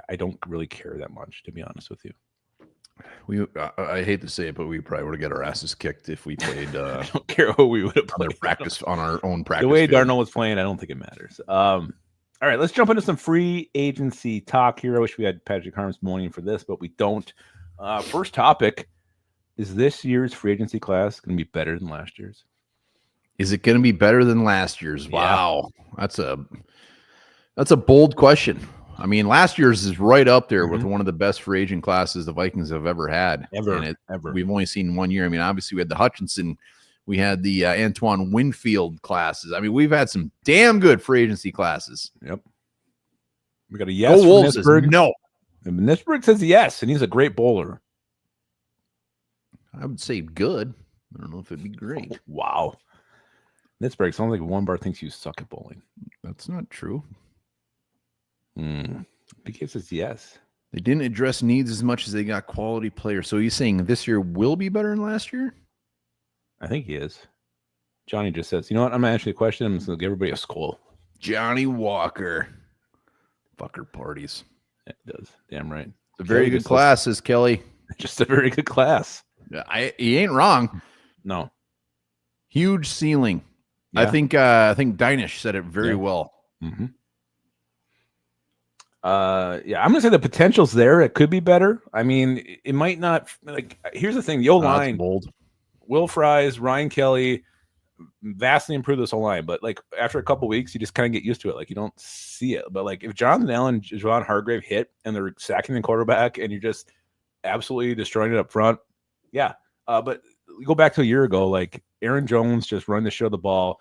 I don't really care that much, to be honest with you. I hate to say it, but we probably would have got our asses kicked if we played. I don't care who we would have played on our own practice. The way field. Darnold was playing, I don't think it matters. All right, let's jump into some free agency talk here. I wish we had Patrick Harms morning for this, but we don't. First topic, is this year's free agency class going to be better than last year's? Is it going to be better than last year's? Yeah. Wow, that's a bold question. I mean, last year's is right up there with one of the best free agent classes the Vikings have ever had. Ever. We've only seen 1 year. I mean, obviously we had the Hutchinson, we had the Antoine Winfield classes. I mean, we've had some damn good free agency classes. Yep. We got a yes from Nisberg. No. And Nisberg says yes, and he's a great bowler. I would say good. I don't know if it'd be great. Oh, wow. Nisberg sounds like one bar thinks you suck at bowling. That's not true. BK says yes. They didn't address needs as much as they got quality players. So you're saying this year will be better than last year? I think he is. Johnny just says, you know what? I'm going to ask you a question. I'm just going to give everybody a skull. Johnny Walker. Fucker parties. It does. Damn right. It's a very good class, says Kelly. Just a very good class. He ain't wrong. No. Huge ceiling. Yeah. I think Dinish said it very well. Mm-hmm. I'm gonna say the potential's there. It could be better. I mean, it might not. Here's the thing: the O-line, bold. Will Fries, Ryan Kelly, vastly improved this O-line. But after a couple weeks, you just kind of get used to it. You don't see it. But if Jonathan Allen, Javon Hargrave hit, and they're sacking the quarterback, and you're just absolutely destroying it up front, yeah. But you go back to a year ago, Aaron Jones just running the show of the ball,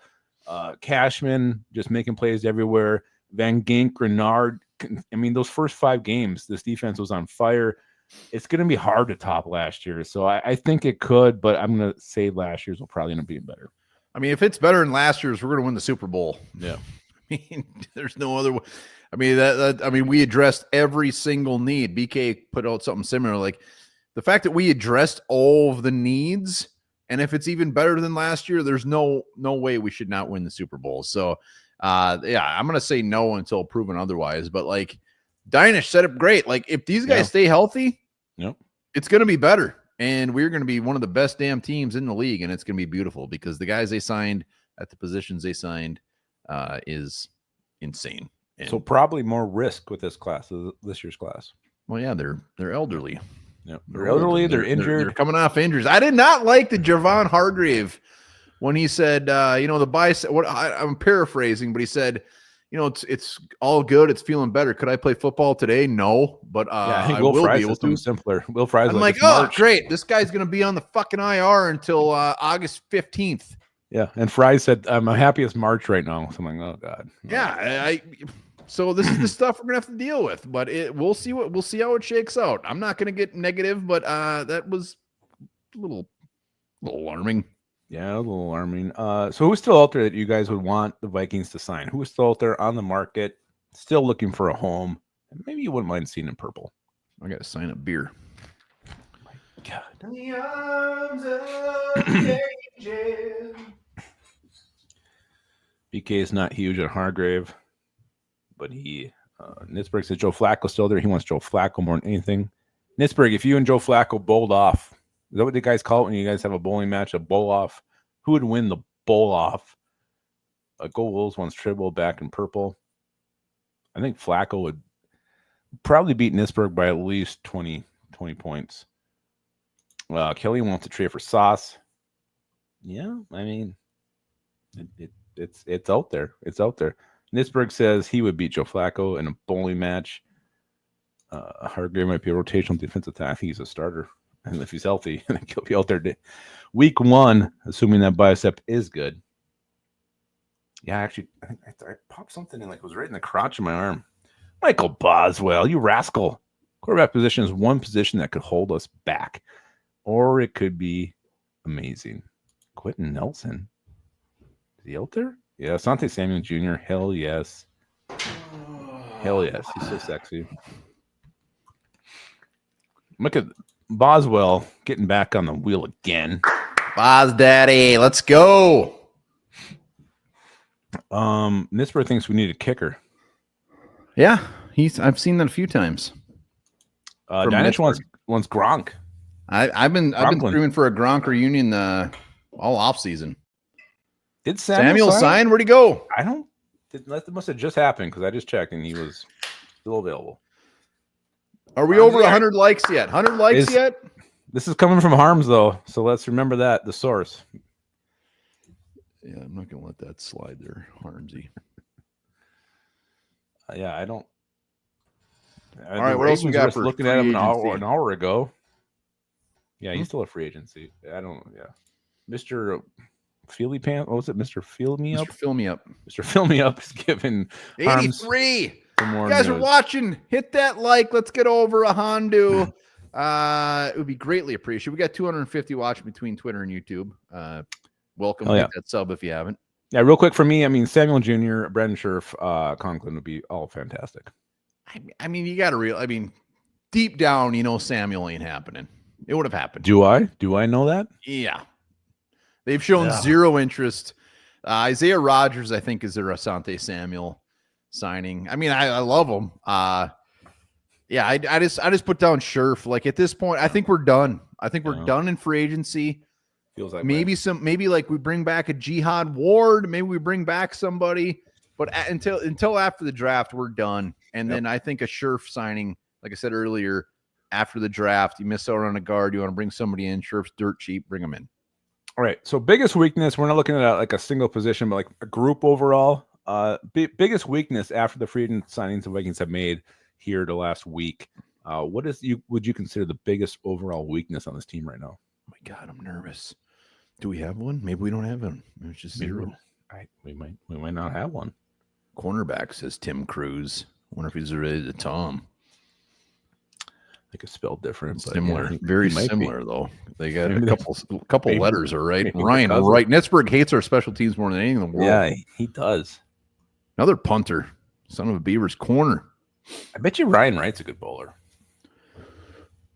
Cashman just making plays everywhere, Van Gink, Grenard. I mean, those first 5 games, this defense was on fire. It's going to be hard to top last year. So I think it could, but I'm going to say last year's will probably end up being better. I mean, if it's better than last year's, we're going to win the Super Bowl. Yeah. I mean, there's no other way. I mean, we addressed every single need. BK put out something similar. The fact that we addressed all of the needs, and if it's even better than last year, there's no way we should not win the Super Bowl. So, I'm going to say no until proven otherwise. But Dinish set up great. If these guys stay healthy, it's going to be better. And we're going to be one of the best damn teams in the league. And it's going to be beautiful because the guys they signed at the positions they signed is insane. And so probably more risk with this year's class. Well, yeah, they're elderly. Yep. They're elderly. They're injured. They're coming off injuries. I did not like the Javon Hargrave when he said, the bicep. I'm paraphrasing, but he said, it's all good. It's feeling better. Could I play football today? No, but I think Will Fries is doing simpler. Will Fries. I'm oh, great. This guy's going to be on the fucking IR until August 15th. Yeah, and Fries said, I'm happy it's March right now. So I'm like, oh god. Yeah, So this is the stuff we're gonna have to deal with, but we'll see how it shakes out. I'm not gonna get negative, but that was a little alarming. Yeah, a little alarming. So who's still out there that you guys would want the Vikings to sign? Who is still out there on the market, still looking for a home? And maybe you wouldn't mind seeing in purple. I got to sign up beer. God. In the arms of the angel. BK is not huge on Hargrave, but Nitzberg says Joe Flacco's still there. He wants Joe Flacco more than anything. Nitzberg, if you and Joe Flacco bowled off, is that what the guys call it when you guys have a bowling match, a bowl off? Who would win the bowl off? Go Wolves wants Tribble back in purple. I think Flacco would probably beat Nitzberg by at least 20 points. Kelly wants to trade for Sauce. Yeah, I mean, it's out there. It's out there. Nitzberg says he would beat Joe Flacco in a bowling match. Hargrave might be a rotational defensive tackle. I think he's a starter. And if he's healthy, I think he'll be out there week 1, assuming that bicep is good. Yeah, actually, I think I popped something in, like it was right in the crotch of my arm. Michael Boswell, you rascal. Quarterback position is one position that could hold us back, or it could be amazing. Quentin Nelson. Is he out there? Yeah, Asante Samuel Jr. Hell yes. Hell yes. He's so sexy. Look at Boswell getting back on the wheel again. Boz Daddy, let's go. Nitzberg thinks we need a kicker. Yeah, I've seen that a few times. Dinich wants Gronk. I've been screaming for a Gronk reunion all off season. Did Samuel sign? Where'd he go? That must have just happened because I just checked and he was still available. Are we over 100 likes yet? 100 likes yet? This is coming from Harms, though, so let's remember that, the source. Yeah, I'm not going to let that slide there, Harmsy. Yeah, I don't. All right, what else we got for looking at him an hour ago? Yeah, he's still a free agency. I don't. Yeah, Mr. Feely Pants. What was it, Mr. Fill Me Up? Mr. Fill Me Up. Mr. Fill Me Up is giving 83. You guys are watching. Hit that like. Let's get over a Hondu. It would be greatly appreciated. We got 250 watching between Twitter and YouTube. Welcome. Hit that sub if you haven't. Yeah, real quick for me. I mean, Samuel Jr., Brandon Scherf, Conklin would be all fantastic. I mean, you got to deep down, you know, Samuel ain't happening. It would have happened. Do I know that? Yeah. They've shown zero interest. Isaiah Rodgers, I think, is their Asante Samuel signing. I mean, I love him. Yeah, I just put down Scherf. Like at this point, I think we're done. I think we're done in free agency. Feels like maybe like we bring back a Jihad Ward. Maybe we bring back somebody. But until after the draft, we're done. And then I think a Scherf signing, like I said earlier, after the draft, you miss out on a guard. You want to bring somebody in. Scherf's dirt cheap. Bring them in. All right. So biggest weakness, we're not looking at like a single position, but like a group overall. Biggest weakness after the free agent signings the Vikings have made here the last week. Would you consider the biggest overall weakness on this team right now? Oh my God, I'm nervous. Do we have one? Maybe we don't have one. Maybe it's just zero. We might not have one. Cornerback says Tim Cruz. Wonder if he's related to Tom. I think it's spelled different. Similar, very similar though. They got a couple letters are right. Ryan, right? Nitzberg hates our special teams more than anything in the world. Yeah, he does. Another punter, son of a Beaver's corner. I bet you Ryan Wright's a good bowler.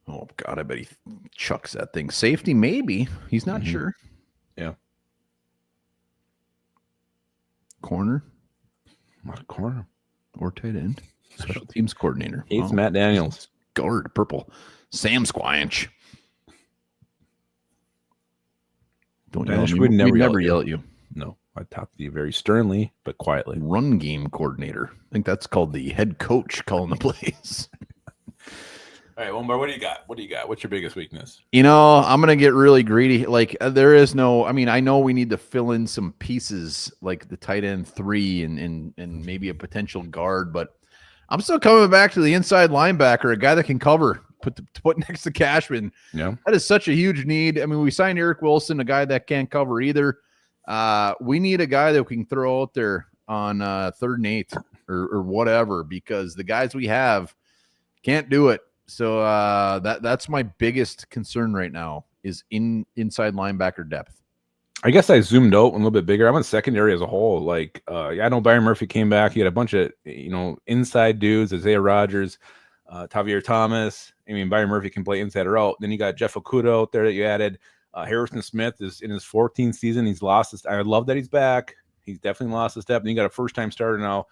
Oh God, I bet he chucks that thing. Safety, maybe. He's not sure. Yeah. Corner. Not a corner. Or tight end. Special teams coordinator. Hates Matt Daniels. Guard, purple. Sam Squanch. Don't yell at me. We'd never yell at you. No, I talk to you very sternly, but quietly. Run game coordinator. I think that's called the head coach calling the plays. All right, Wombar, what do you got? What's your biggest weakness? You know, I'm going to get really greedy. Like, there is no, I mean, I know we need to fill in some pieces like the tight end 3 and maybe a potential guard, but I'm still coming back to the inside linebacker, a guy that can cover, put next to Cashman. Yeah. That is such a huge need. I mean, we signed Eric Wilson, a guy that can't cover either. We need a guy that we can throw out there on 3rd and 8. or whatever, because the guys we have can't do it. So that's my biggest concern right now is inside linebacker depth. I guess I zoomed out a little bit bigger. I'm on secondary as a whole. Like, I know Byron Murphy came back. He had a bunch of, inside dudes, Isaiah Rogers, Tavier Thomas. I mean, Byron Murphy can play inside or out. Then you got Jeff Okuda out there that you added. Harrison Smith is in his 14th season. He's lost his. I love that he's back. He's definitely lost a step. And you got a first-time starter now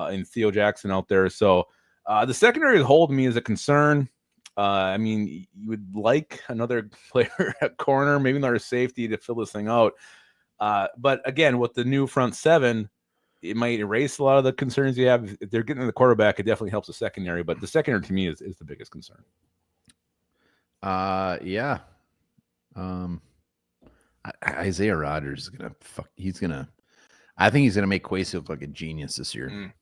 in Theo Jackson out there. So the secondary as a whole to me is a concern. I mean, you would like another player at corner, maybe another safety to fill this thing out. But again, with the new front seven, it might erase a lot of the concerns you have. If they're getting the quarterback, it definitely helps the secondary. But the secondary to me is the biggest concern. Yeah. Isaiah Rogers is gonna I think he's gonna make Quasi look like a genius this year.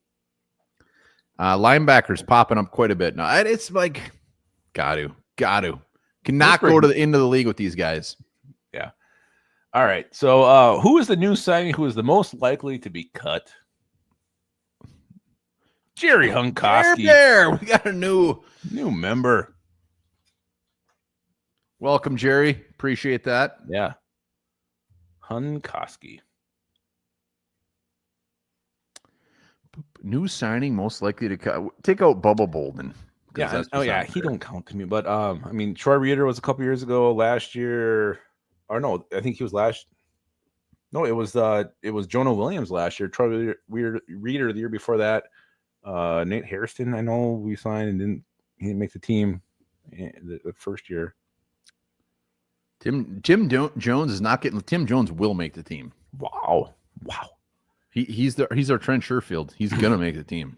Linebackers popping up quite a bit now. It's like cannot go into the league with these guys. Yeah. All right. So who is the new signing who is the most likely to be cut? Jerry Hunkoski. There, we got a new member. Welcome, Jerry. Appreciate that. Yeah. Hunkoski. New signing most likely to cut. Take out Bubba Bolden. Yeah. He don't count to me. But I mean, Troy Reeder was a couple years ago. Last year, or no, I think he was last. No, it was Jonah Williams last year. Troy Reeder the year before that. Nate Hairston, I know we signed and he didn't make the team the first year. Tim Jones is not getting. Tim Jones will make the team. Wow. He's our Trent Sherfield. He's gonna make the team.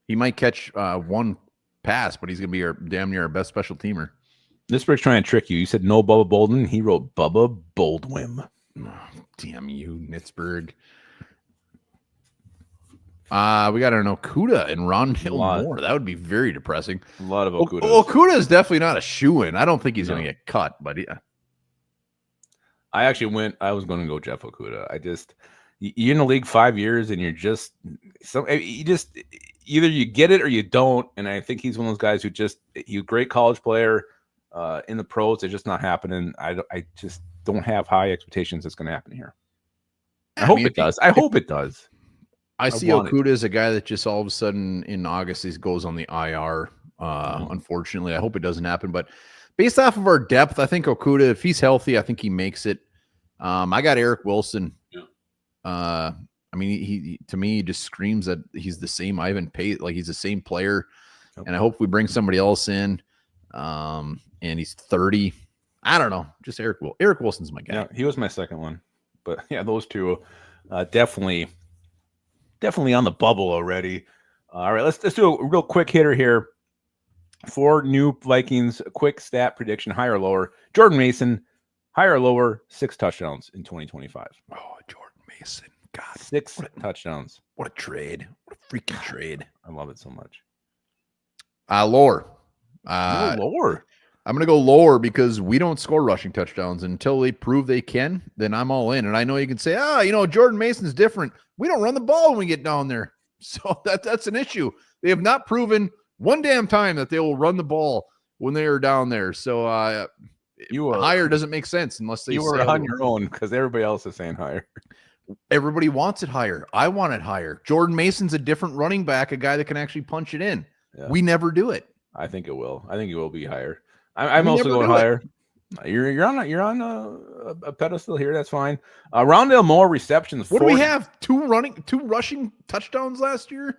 He might catch one pass, but he's gonna be damn near our best special teamer. This break's trying to trick you. You said no Bubba Bolden. He wrote Bubba Boldwim. Oh, damn you, Nitzberg. We got an Okuda and Rondale Moore. That would be very depressing. A lot of Okuda. Okuda is definitely not a shoo-in. I don't think he's going to get cut, but yeah. I was going to go Jeff Okuda. You're in the league 5 years and either you get it or you don't. And I think he's one of those guys he's a great college player in the pros. It's just not happening. I just don't have high expectations it's going to happen here. I hope it does. I see Okuda as a guy that just all of a sudden in August he goes on the IR. Unfortunately, I hope it doesn't happen. But based off of our depth, I think Okuda, if he's healthy, I think he makes it. I got Eric Wilson. Yeah. I mean, he to me he just screams that he's the same Ivan Pace, like he's the same player. Yep. And I hope we bring somebody else in. And he's 30. I don't know. Just Eric Wilson's my guy. Yeah, he was my second one. But yeah, those two definitely on the bubble already. All right, let's do a real quick hitter here. 4 new Vikings, quick stat prediction, higher or lower. Jordan Mason, higher or lower, 6 touchdowns in 2025. Oh, Jordan Mason. God. 6 touchdowns. What a trade. What a freaking trade. I love it so much. Lower. Lower. I'm going to go lower because we don't score rushing touchdowns until they prove they can. Then I'm all in. And I know you can say, Jordan Mason's different. We don't run the ball when we get down there. So that's an issue. They have not proven one damn time that they will run the ball when they are down there. So higher doesn't make sense unless they. You are on your own because everybody else is saying higher. Everybody wants it higher. I want it higher. Jordan Mason's a different running back, a guy that can actually punch it in. Yeah. We never do it. I think it will. I think it will be higher. I'm also going higher. You're on a pedestal here. That's fine. Rondale Moore receptions. What do we have? 2 rushing touchdowns last year.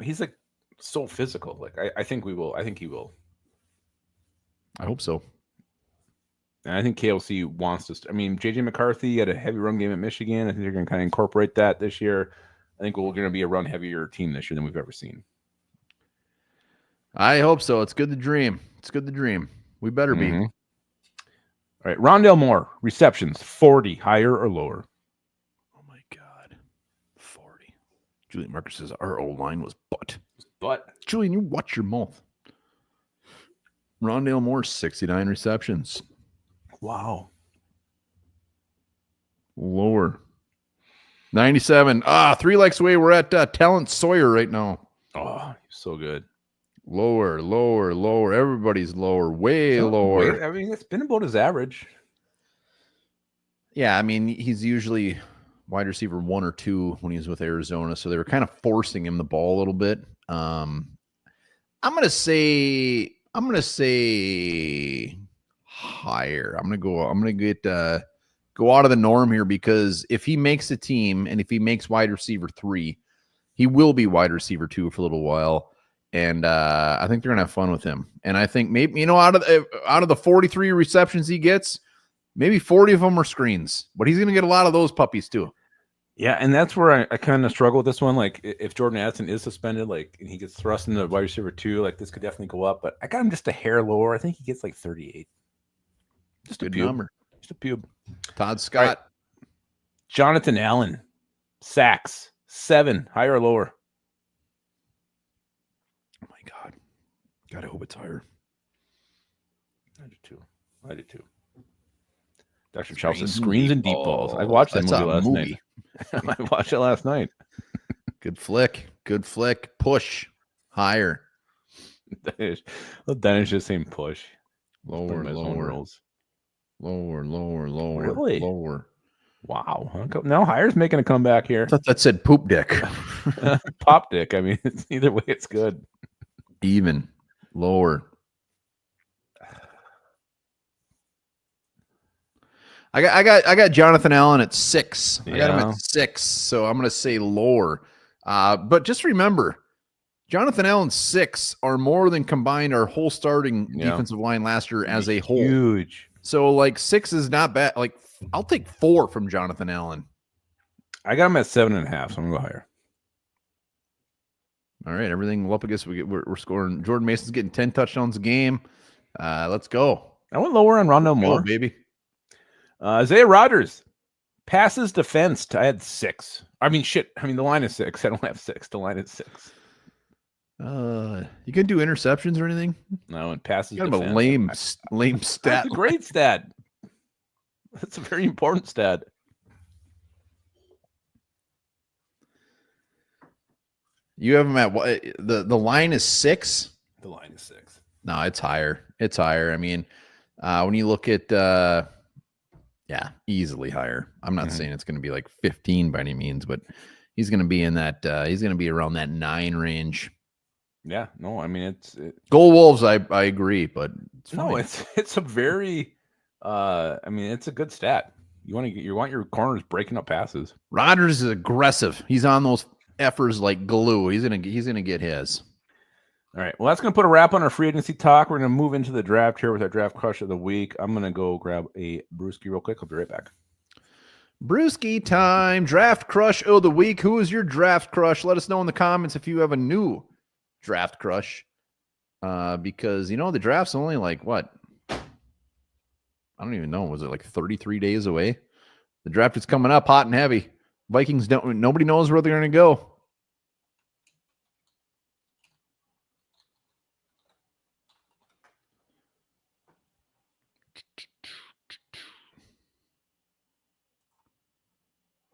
He's like so physical. Like I think we will. I think he will. I hope so. And I think KLC wants to. I mean, JJ McCarthy had a heavy run game at Michigan. I think they're going to kind of incorporate that this year. I think we're going to be a run heavier team this year than we've ever seen. I hope so. It's good to dream. We better be. All right. Rondale Moore, receptions, 40, higher or lower? Oh, my God. 40. Julian Marcus says our O-line was butt. Julian, you watch your mouth. Rondale Moore, 69 receptions. Wow. Lower. 97. 3 likes away. We're at Talent Sawyer right now. Oh, so good. Lower. Everybody's lower. Way lower. I mean, it's been about his average. Yeah, I mean, he's usually wide receiver 1 or 2 when he's with Arizona, so they were kind of forcing him the ball a little bit. I'm gonna say higher. I'm gonna get go out of the norm here, because if he makes a team and if he makes wide receiver 3, he will be wide receiver 2 for a little while. And I think they're gonna have fun with him. And I think maybe, out of the 43 receptions he gets, maybe 40 of them are screens, but he's gonna get a lot of those puppies too. Yeah, and that's where I kind of struggle with this one. Like, if Jordan Addison is suspended, like, and he gets thrust into wide receiver 2, like, this could definitely go up. But I got him just a hair lower. I think he gets like 38. Just Good a pube. number. Just a pube. Todd Scott. Right. Jonathan Allen, sacks 7, higher or lower? Oh my God. God, I hope it's higher. I do too. Dr. Chow says screens and deep balls. I watched that movie last night. I watched it last night. Good flick. Push. Higher. Dennis just saying push. Lower. Really? Lower. Wow. Now higher's making a comeback here. I thought that said poop dick. Pop dick. I mean, either way, it's good. Even. Lower. I got Jonathan Allen at 6. I got him at 6, so I'm going to say lower. But just remember, Jonathan Allen's 6 are more than combined our whole starting defensive line last year as a whole. Huge. So, like, 6 is not bad. Like, I'll take 4 from Jonathan Allen. I got him at 7.5, so I'm going to go higher. All right, everything up against we're scoring. Jordan Mason's getting 10 touchdowns a game. Let's go. I went lower on Rondell Moore, baby. Isaiah Rodgers, passes defense. I had 6. I mean, the line is 6. I don't have 6. The line is 6. You can do interceptions or anything? No, and passes kind defense. Of a lame stat. That's a great stat. That's a very important stat. You have him at what? The line is 6? The line is 6. No, it's higher. I mean, when you look at easily higher. I'm not saying it's going to be like 15 by any means, but he's going to be in that he's going to be around that 9 range. Yeah, no, I mean Goal Wolves, I agree, but it's a very I mean, it's a good stat. You want your corners breaking up passes. Rodgers is aggressive. He's on those effers like glue. He's gonna get his. All right. Well, that's going to put a wrap on our free agency talk. We're going to move into the draft here with our draft crush of the week. I'm going to go grab a brewski real quick. I'll be right back. Brewski time. Draft crush of the week. Who is your draft crush? Let us know in the comments if you have a new draft crush. Because, the draft's only like what? I don't even know. Was it like 33 days away? The draft is coming up hot and heavy. Vikings nobody knows where they're going to go.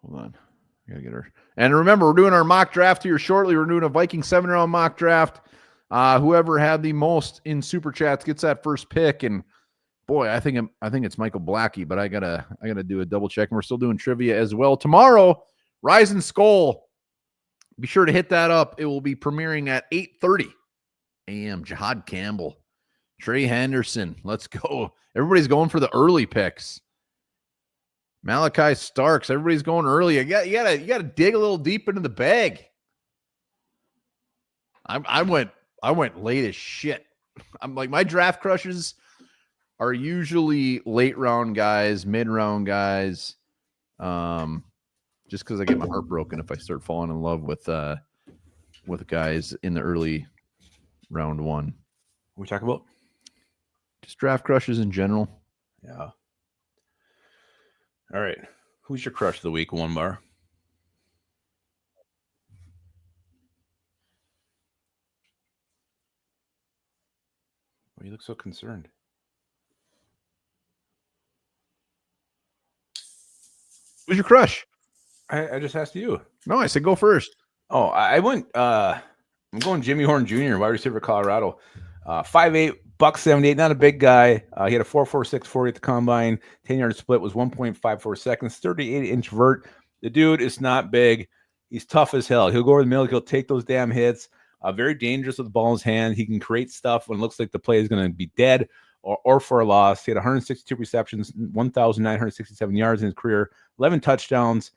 Hold on. I gotta get her. And remember, we're doing our mock draft here shortly. We're doing a Viking 7-round mock draft. Whoever had the most in super chats gets that first pick. And boy, I think it's Michael Blackie, but I gotta do a double check. And we're still doing trivia as well. Tomorrow, Rise and Skull. Be sure to hit that up. It will be premiering at 8:30 a.m. Jihad Campbell, Trey Henderson. Let's go. Everybody's going for the early picks. Malachi Starks. Everybody's going early. You gotta dig a little deep into the bag. I went late as shit. I'm like, my draft crushes are usually late round guys, mid round guys. Just because I get my heart broken if I start falling in love with guys in the early round 1. What we talk about? Just draft crushes in general. Yeah. All right. Who's your crush of the week, one bar? Why you look so concerned? Who's your crush? I just asked you. No, I said go first. Oh, I went. I'm going Jimmy Horn Jr., wide receiver, Colorado. 5'8", $178, not a big guy. He had a 4.46 40 at the combine. 10-yard split was 1.54 seconds. 38-inch vert. The dude is not big. He's tough as hell. He'll go over the middle. He'll take those damn hits. Very dangerous with the ball in his hand. He can create stuff when it looks like the play is going to be dead or for a loss. He had 162 receptions, 1,967 yards in his career, 11 touchdowns.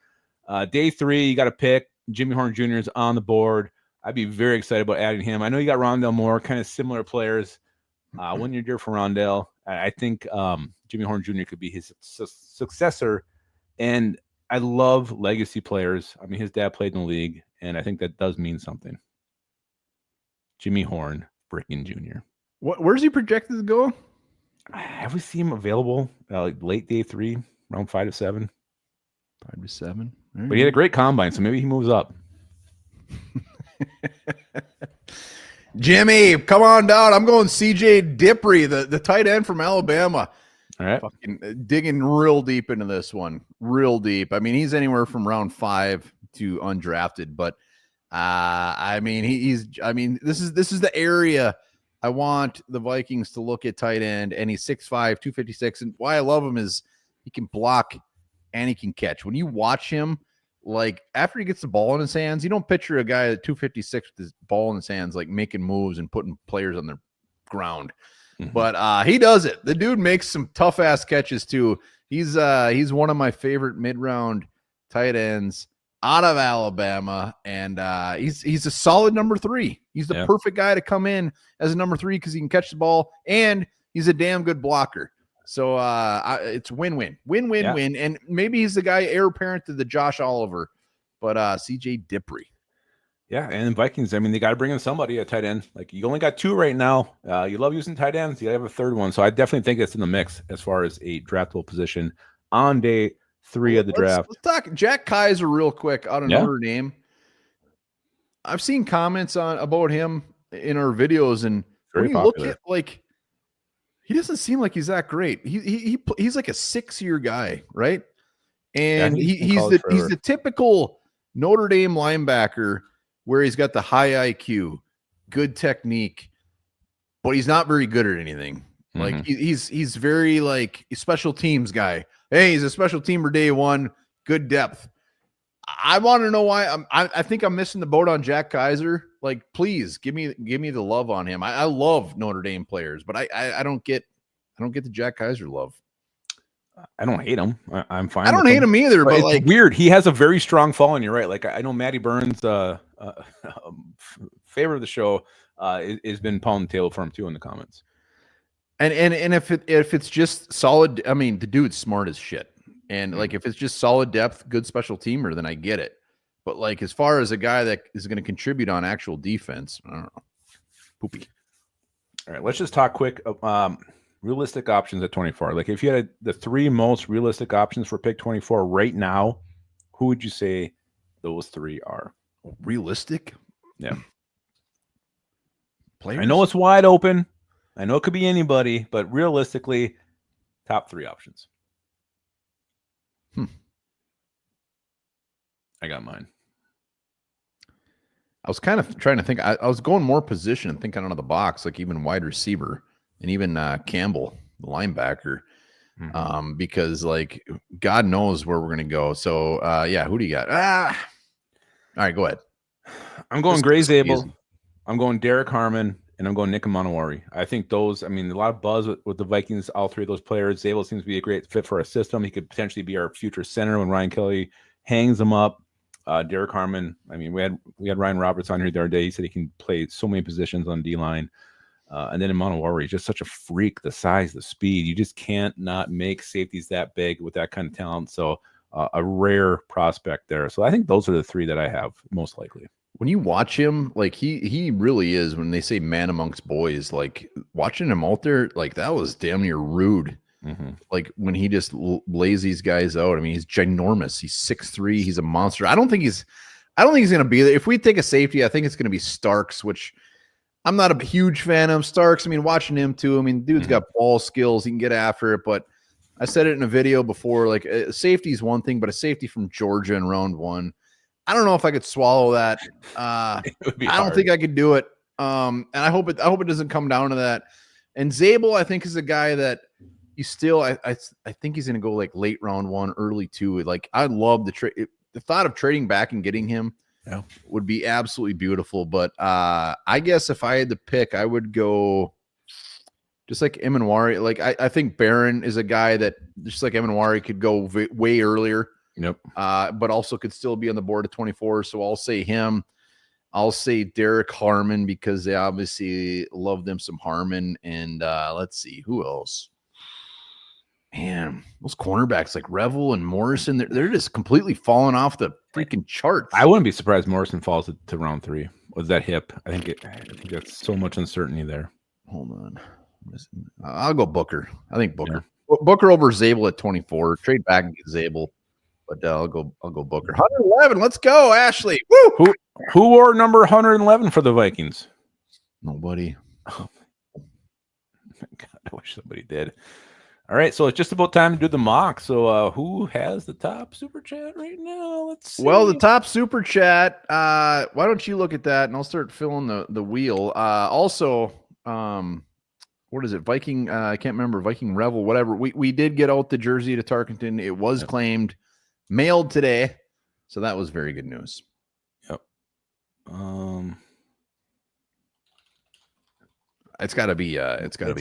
Day 3, you got to pick. Jimmy Horn Jr. is on the board. I'd be very excited about adding him. I know you got Rondell Moore, kind of similar players. 1 year deal for Rondell. I think Jimmy Horn Jr. could be his successor. And I love legacy players. I mean, his dad played in the league, and I think that does mean something. Jimmy Horn Frickin' Jr. Where's he projected to go? Have we seen him available like late day 3, around 5 to 7? 5 to 7. But he had a great combine, so maybe he moves up. Jimmy, come on down. I'm going CJ Dippre, the tight end from Alabama. All right. Fucking digging real deep into this one. Real deep. I mean, he's anywhere from round 5 to undrafted, but I mean, this is the area I want the Vikings to look at tight end, and he's 6'5", 256. And why I love him is he can block and he can catch. When you watch him, like after he gets the ball in his hands, you don't picture a guy at 256 with his ball in his hands, like making moves and putting players on the ground. Mm-hmm. But he does it. The dude makes some tough ass catches too. He's one of my favorite mid-round tight ends out of Alabama, and he's a solid number 3. He's the perfect guy to come in as a number 3 because he can catch the ball and he's a damn good blocker. So it's win-win, win. And maybe he's the guy heir apparent to the Josh Oliver, but CJ Dippre. Yeah, and Vikings, I mean, they got to bring in somebody at tight end. Like, you only got 2 right now. You love using tight ends. You got to have a third one. So I definitely think it's in the mix as far as a draftable position on day 3 of the draft. Let's talk Jack Kaiser real quick out of Notre Dame. I've seen comments about him in our videos, and very when you popular. look at, like, he doesn't seem like he's that great. He's like a 6-year guy, right? And he's the typical Notre Dame linebacker where he's got the high IQ, good technique, but he's not very good at anything. Like he's very like a special teams guy. Hey, he's a special teamer day 1, good depth. I want to know why. I think I'm missing the boat on Jack Kaiser. Like, please give me the love on him. I love Notre Dame players, but I don't get the Jack Kaiser love. I don't hate him. I'm fine. I don't hate him either, but it's like weird. He has a very strong following. You're right. Like, I know Matty Burns, favor of the show, has been pounding the table for him too in the comments. And if it's just solid, I mean, the dude's smart as shit. And like, if it's just solid depth, good special teamer, then I get it. But like, as far as a guy that is going to contribute on actual defense, I don't know. Poopy. All right, let's just talk quick. Realistic options at 24. Like, if you had the 3 most realistic options for pick 24 right now, who would you say those 3 are? Realistic? Yeah. Players? I know it's wide open. I know it could be anybody, but realistically, top 3 options. I got mine. I was kind of trying to think. I was going more position and thinking out of the box, like even wide receiver and even Campbell, the linebacker, because like God knows where we're going to go. So who do you got? All right, go ahead. I'm going Gray Zabel. I'm going Derek Harmon, and I'm going Nick Manowari. I think those. I mean, a lot of buzz with the Vikings. All 3 of those players. Zabel seems to be a great fit for our system. He could potentially be our future center when Ryan Kelly hangs him up. Derek Harmon. I mean, we had Ryan Roberts on here the other day. He said he can play so many positions on D-line. And then in Manowari, just such a freak, the size, the speed. You just can't not make safeties that big with that kind of talent. So a rare prospect there. So I think those are the 3 that I have most likely. When you watch him, like he really is, when they say man amongst boys, like watching him out there, like that was damn near rude. Like when he just lays these guys out. I mean, he's ginormous. He's 6'3". He's a monster. I don't think he's going to be there. If we take a safety, I think it's going to be Starks, which I'm not a huge fan of. Starks, I mean, watching him too. I mean, dude's got ball skills. He can get after it, but I said it in a video before, like safety is one thing, but a safety from Georgia in round 1, I don't know if I could swallow that. It would be I don't hard. think I could do it. And I hope it doesn't come down to that. And Zabel, I think, is a guy that you still, I think he's going to go like late round 1, early 2. Like I love the thought of trading back and getting him would be absolutely beautiful. But I guess if I had to pick, I would go just like Emanwari. Like I think Barron is a guy that just like Emanwari could go way earlier. Yep. But also could still be on the board at 24. So I'll say him. I'll say Derek Harmon because they obviously love them some Harmon. And let's see who else. Man, those cornerbacks like Revel and Morrison, they're just completely falling off the freaking charts. I wouldn't be surprised Morrison falls to round 3. Was that hip? I think that's so much uncertainty there. Hold on. I'll go Booker. I think Booker. Yeah. Booker over Zabel at 24. Trade back and get Zabel. But I'll go Booker. 111. Let's go, Ashley. Woo! Who wore number 111 for the Vikings? Nobody. Oh, God, I wish somebody did. All right, so it's just about time to do the mock. So who has the top super chat right now? Let's see. Well, the top super chat. Why don't you look at that and I'll start filling the wheel. Also, what is it? Viking, I can't remember, Viking Revel, whatever. We did get out the jersey to Tarkenton. It was claimed, mailed today. So that was very good news. Yep. It's got to be.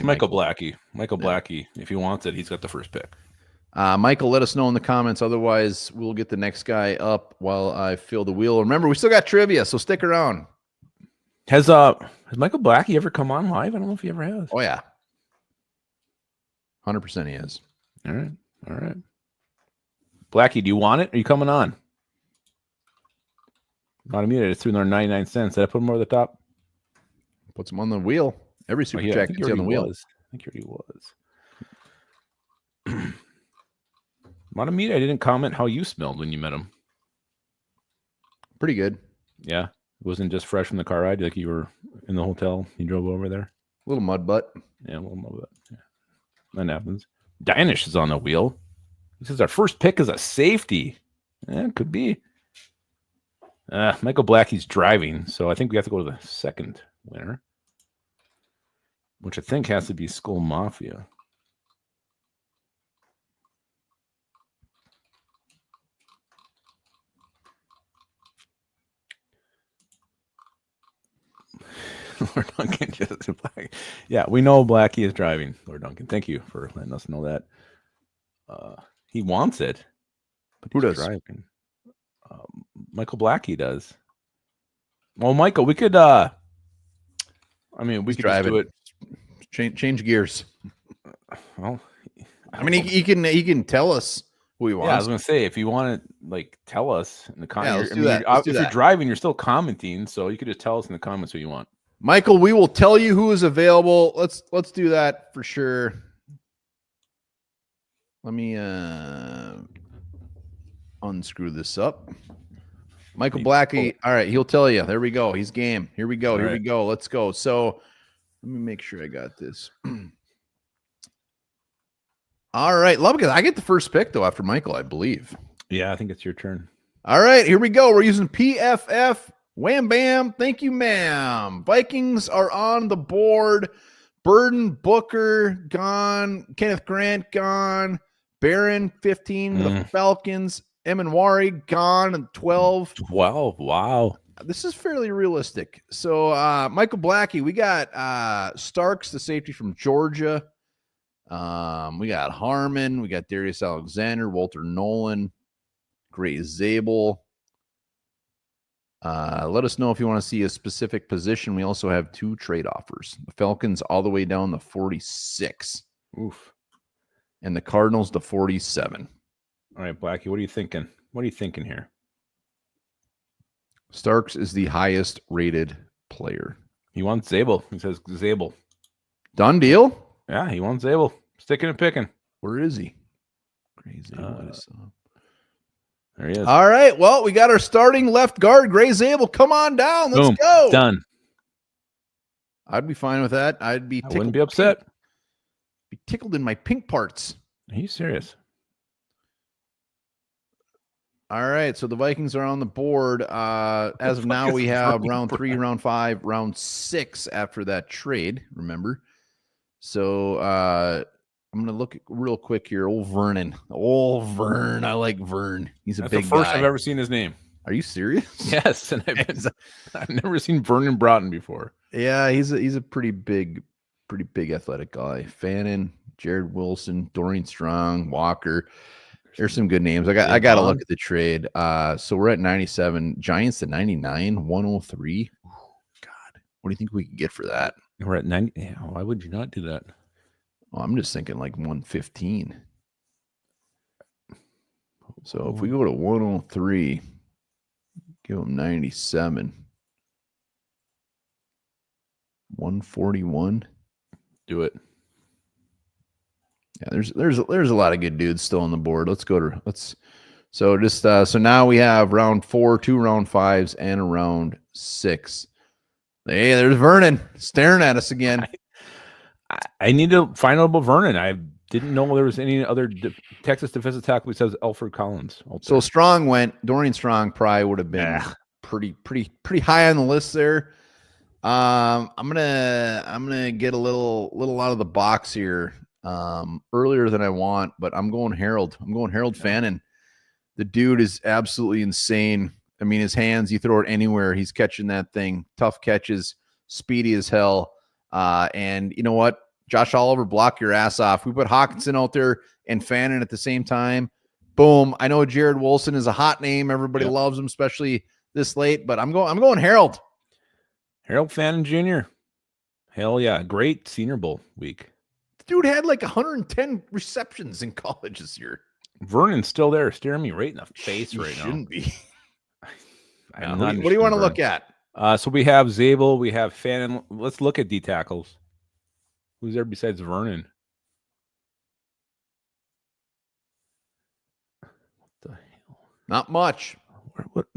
Michael Blackie. Michael Blackie. If he wants it, he's got the first pick. Michael, let us know in the comments. Otherwise, we'll get the next guy up while I fill the wheel. Remember, we still got trivia, so stick around. Has Michael Blackie ever come on live? I don't know if he ever has. Oh yeah, 100% he is. All right. Blackie, do you want it? Are you coming on? Not muted. It's 399 cents. Did I put him over the top? Puts him on the wheel. Every super chat gets you on the wheel. I think he already was. Matamita, I didn't comment how you smelled when you met him. Pretty good. Yeah. It wasn't just fresh from the car ride. Like you were in the hotel. You drove over there. A little mud butt. Yeah, a little mud butt. Yeah. That happens. Danish is on the wheel. He says our first pick is a safety. Yeah, it could be. Michael Blackie's driving, so I think we have to go to the second winner, which I think has to be Skull Mafia. Lord Duncan, yeah, we know Blackie is driving. Lord Duncan, thank you for letting us know that. He wants it, but who does? Driving. Michael Blackie does. Well, Michael, we could. We could just do it. Change gears. Well, I mean, he can tell us who he wants. Yeah, I was gonna say if you want to tell us in the comments. Yeah, if you're driving, you're still commenting, so you could just tell us in the comments who you want. Michael, we will tell you who is available. Let's do that for sure. Let me unscrew this up. Michael Blackie. All right, he'll tell you. There we go. He's game. Here we go. We go. Let's go. So let me make sure I got this. All right, Lubbock. I get the first pick though after Michael, I believe. Yeah, I think it's your turn. All right, here we go. We're using PFF. Wham bam. Thank you, ma'am. Vikings are on the board. Burden, Booker, gone. Kenneth Grant, gone. Barron, 15. The Falcons. Emanwari, gone. And 12. 12. Wow. This is fairly realistic. So, Michael Blackie, we got Starks, the safety from Georgia. We got Harmon. We got Darius Alexander, Walter Nolan, Gray Zabel. Let us know if you want to see a specific position. We also have 2 trade offers. The Falcons all the way down to 46. Oof. And the Cardinals to 47. All right, Blackie, what are you thinking? What are you thinking here? Starks is the highest rated player. He wants Zabel. He says Zabel. Done deal? Yeah, he wants Zabel. Sticking and picking. Where is he? Crazy. There he is. All right. Well, we got our starting left guard, Gray Zabel. Come on down. Let's go. Done. I'd be fine with that. I wouldn't be upset. Be tickled in my pink parts. Are you serious? All right, so the Vikings are on the board. As of now, we have round 3, round 5, round 6 after that trade, remember? So I'm going to look real quick here. Old Vernon. Old Vern. I like Vern. He's a That's big the first guy. I've ever seen his name. Are you serious? Yes, and I've never seen Vernon Broughton before. Yeah, he's a pretty big athletic guy. Fannin, Jared Wilson, Dorian Strong, Walker. There's some good names. I got to look at the trade. So we're at 97. Giants to 99, 103. God, what do you think we could get for that? We're at 90. Yeah, why would you not do that? Oh, I'm just thinking like 115. So if we go to 103, give them 97. 141. Do it. Yeah, there's a lot of good dudes still on the board. So now we have round 4, 2 round 5s, and a round 6. Hey, there's Vernon staring at us again. I need to find out about Vernon. I didn't know there was any other Texas defensive tackle besides Alfred Collins. So Strong Dorian Strong probably would have been pretty high on the list there. I'm gonna get a little out of the box here. Earlier than I want, but I'm going Harold. Fannin. The dude is absolutely insane. I mean, his hands, you throw it anywhere, he's catching that thing. Tough catches, speedy as hell. And you know what? Josh Oliver, block your ass off. We put Hawkinson out there and Fannin at the same time. Boom. I know Jared Wilson is a hot name. Everybody loves him, especially this late, but I'm going Harold. Harold Fannin Jr. Hell yeah. Great Senior Bowl week. The dude had like 110 receptions in college this year. Vernon's still there, staring me right in the face right now. Shouldn't be. What do you want to look at? So we have Zabel, we have Fannin. Let's look at D tackles. Who's there besides Vernon? What the hell? Not much. What?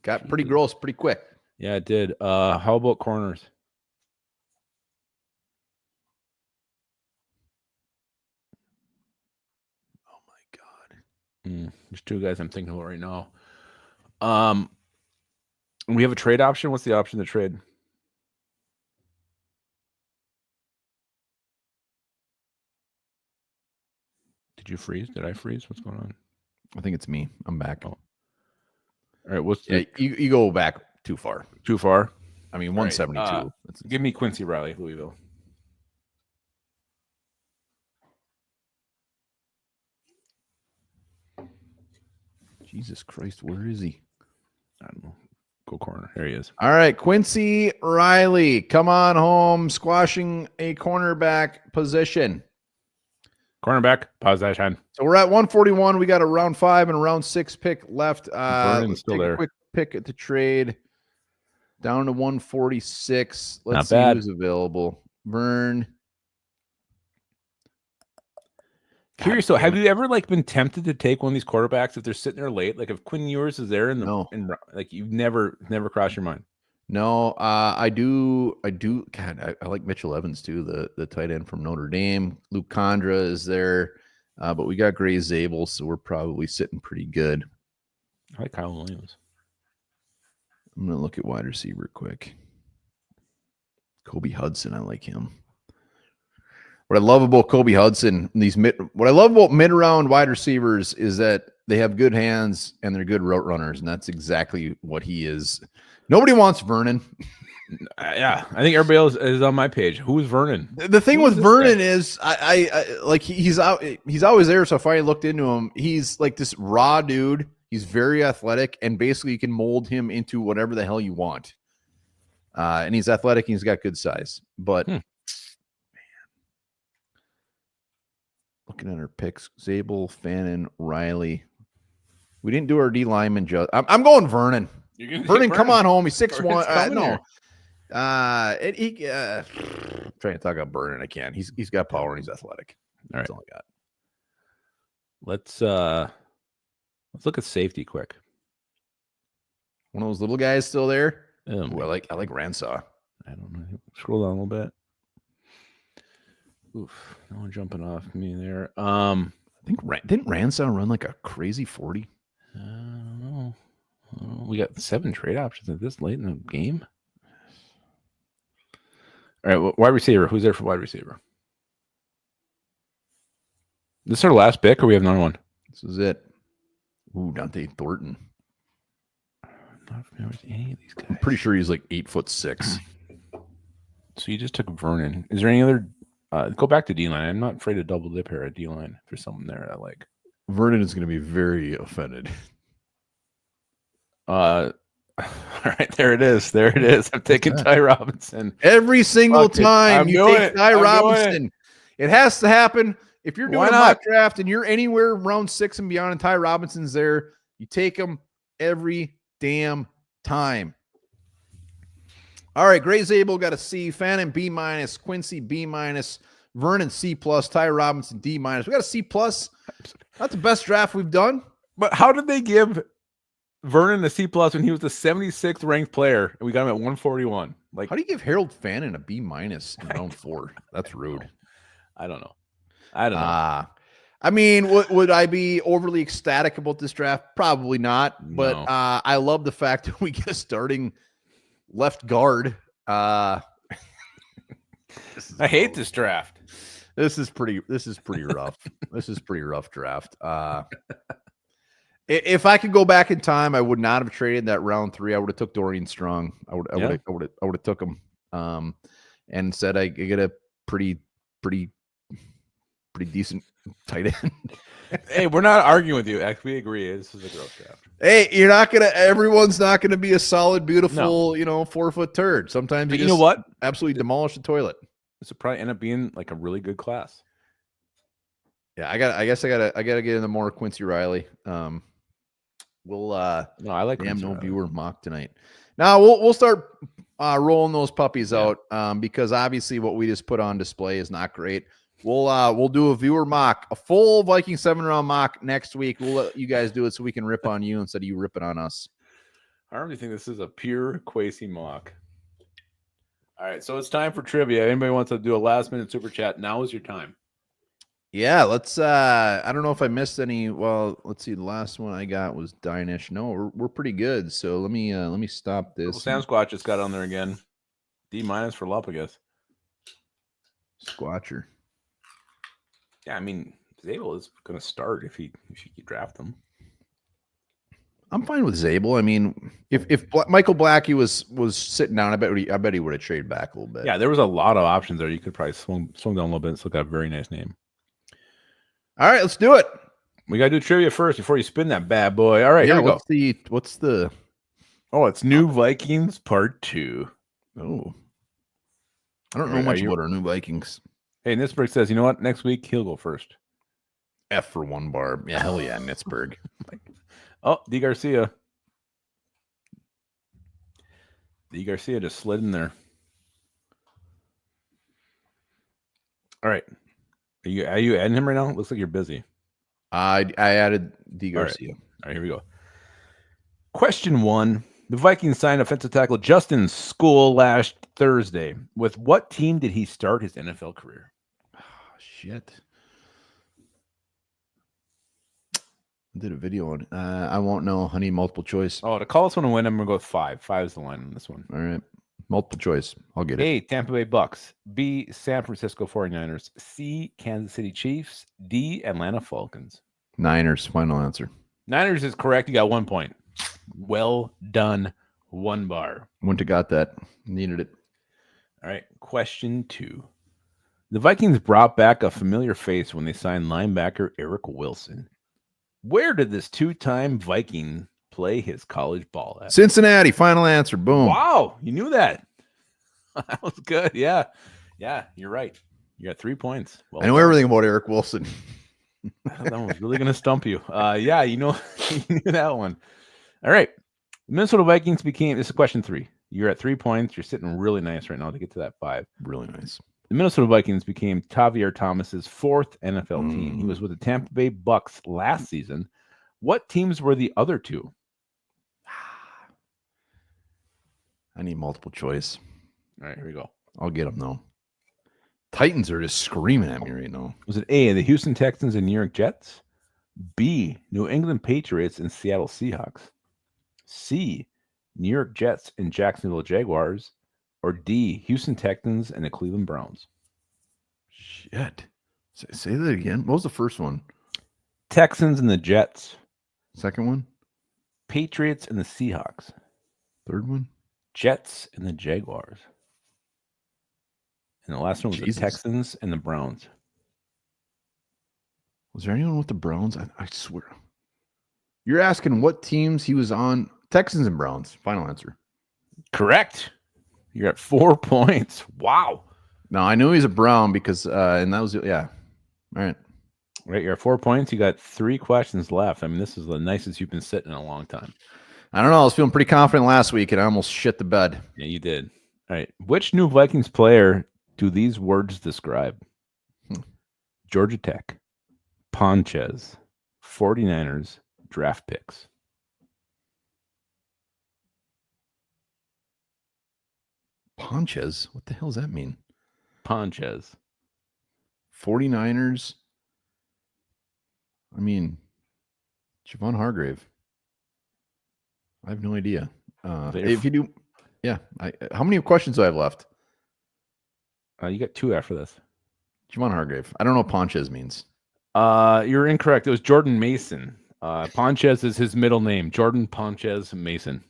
Got pretty gross pretty quick. Yeah, it did. How about corners? Oh my God. There's 2 guys I'm thinking about right now. We have a trade option. What's the option to trade? Did you freeze? Did I freeze? What's going on? I think it's me. I'm back. Oh. All right. What's you go back too far. Too far? I mean, 172. Right. Give me Quincy Riley, Louisville. Jesus Christ, where is he? I don't know. Go corner. There he is. All right, Quincy Riley, come on home, squashing a cornerback position. Cornerback position. So we're at 141. We got a round 5 and a round 6 pick left. Vernon's still there. A quick pick at the trade. Down to 146. Let's see who's available. Vern. Curious though, have you ever been tempted to take one of these quarterbacks if they're sitting there late? Like if Quinn Ewers is there you've never crossed your mind. No, I do. God, I like Mitchell Evans too, the tight end from Notre Dame. Luke Condra is there, but we got Gray Zabel, so we're probably sitting pretty good. I like Kyle Williams. I'm gonna look at wide receiver quick. Kobe Hudson, I like him. What I love about Kobe Hudson, what I love about mid-round wide receivers is that they have good hands and they're good route runners, and that's exactly what he is. Nobody wants Vernon. Yeah, I think everybody else is on my page. Who's Vernon? The thing with Vernon is, I like he's always there. So if I looked into him, he's like this raw dude. He's very athletic, and basically you can mold him into whatever the hell you want. And he's athletic, and he's got good size. But man, looking at our picks, Zabel, Fannin, Riley. We didn't do our D lineman. I'm going Vernon. Vernon, come on home. He's 6'1". No. Trying to talk about Vernon. I can't. He's got power and he's athletic. That's all I got. Let's look at safety quick. One of those little guys still there. Ooh, I like Ransaw. I don't know. Scroll down a little bit. Oof, no one jumping off me there. Didn't Ransow run like a crazy 40? I don't know. We got 7 trade options at this late in the game. All right, wide receiver. Who's there for wide receiver? This is our last pick, or we have another one? This is it. Ooh, Dante Thornton. Not familiar with any of these guys. I'm pretty sure he's like 8'6". So you just took Vernon. Is there any other? Go back to D-line. I'm not afraid to double dip here at D-line. If there's something there I like. Vernon is going to be very offended. All right, there it is. There it is. I'm taking Ty Robinson. Every single time you take Ty Robinson, it has to happen. If you're doing a mock draft and you're anywhere round 6 and beyond and Ty Robinson's there, you take him every damn time. All right, Gray Zabel got a C, Fannin B-, Quincy B-, Vernon C+, Ty Robinson D-. We got a C+. That's the best draft we've done. But how did they give Vernon a C+ when he was the 76th ranked player and we got him at 141? Like, how do you give Harold Fannin a B- in round 4? That's rude. I don't know. I mean, would I be overly ecstatic about this draft? Probably not. But I love the fact that we get a starting left guard. I hate this draft. This is pretty rough. This is pretty rough draft. If I could go back in time, I would not have traded that round 3. I would have took Dorian Strong. I would have took him. And said I get a pretty decent tight end. Hey, we're not arguing with you. We agree. This is a gross draft. Hey, everyone's not gonna be a solid, beautiful, 4-foot turd. Sometimes you know what? Absolutely demolish the toilet. This will probably end up being like a really good class. Yeah, I gotta get into more Quincy Riley. I like no viewer mock tonight. Now we'll start rolling those puppies out because obviously what we just put on display is not great. We'll do a viewer mock, a full Viking 7-round mock next week. We'll let you guys do it so we can rip on you instead of you ripping on us. I really think this is a pure Quasi mock. All right, so it's time for trivia. Anybody wants to do a last-minute super chat? Now is your time. Yeah, let's. I don't know if I missed any. Well, let's see. The last one I got was Dinish. No, we're pretty good. So let me stop this. Sam Squatch just got on there again. D- for Lup, I guess. Squatcher. Yeah, I mean, Zabel is going to start if you draft him. I'm fine with Zabel. I mean, if Michael Blackie was sitting down, I bet he would have traded back a little bit. Yeah, there was a lot of options there. You could probably swing down a little bit and still got a very nice name. All right, let's do it. We got to do trivia first before you spin that bad boy. All right, here we go. What's the? Oh, it's New Vikings Part 2. Oh, I don't know much about our New Vikings. Hey, Nitzberg says, you know what? Next week, he'll go first. F for 1 bar. Yeah, hell yeah, Nitzberg. Oh, D. Garcia. D. Garcia just slid in there. All right. Are you adding him right now? Looks like you're busy. I added D. Garcia. All right, here we go. Question 1. The Vikings signed offensive tackle Justin School last Thursday. With what team did he start his NFL career? Oh, shit. I did a video on I won't know. I need multiple choice. Oh, to call this one a win, I'm going to go with 5. 5 is the line on this one. All right. Multiple choice. I'll get it. A, Tampa Bay Bucks. B, San Francisco 49ers. C, Kansas City Chiefs. D, Atlanta Falcons. Niners. Final answer. Niners is correct. You got 1 point. Well done. 1 bar. Wouldn't have got that. Needed it. All right. Question 2. The Vikings brought back a familiar face when they signed linebacker Eric Wilson. Where did this 2-time Viking play his college ball at? Cincinnati. Final answer. Boom. Wow. You knew that. That was good. Yeah. Yeah, you're right. You got 3 points. Well, I know everything about Eric Wilson. That one was really going to stump you. Yeah, you knew that one. All right. Minnesota Vikings became, this is question 3. You're at 3 points. You're sitting really nice right now to get to that 5. Really nice. The Minnesota Vikings became Tavier Thomas's 4th NFL team. He was with the Tampa Bay Bucks last season. What teams were the other 2? I need multiple choice. All right, here we go. I'll get them, though. Titans are just screaming at me right now. Was it A, the Houston Texans and New York Jets? B, New England Patriots and Seattle Seahawks. C, New York Jets and Jacksonville Jaguars. Or D, Houston Texans and the Cleveland Browns. Shit. Say that again. What was the first one? Texans and the Jets. Second one? Patriots and the Seahawks. Third one? Jets and the Jaguars. And the last one was the Texans and the Browns. Was there anyone with the Browns? I swear. You're asking what teams he was on? Texans and Browns. Final answer. Correct. You're at 4 points. Wow. No, I knew he's a Brown because, and that was, yeah. All right. Right, you're at 4 points. You got 3 questions left. I mean, this is the nicest you've been sitting in a long time. I don't know. I was feeling pretty confident last week, and I almost shit the bed. Yeah, you did. All right. Which new Vikings player do these words describe? Georgia Tech, Ponchez, 49ers, draft picks. Ponchez? What the hell does that mean? Ponchez. 49ers. I mean, Javon Hargrave. I have no idea. If you do, yeah. How many questions do I have left? You got 2 after this. Javon Hargrave. I don't know what Ponchez means. You're incorrect. It was Jordan Mason. Ponchez is his middle name. Jordan Ponchez Mason.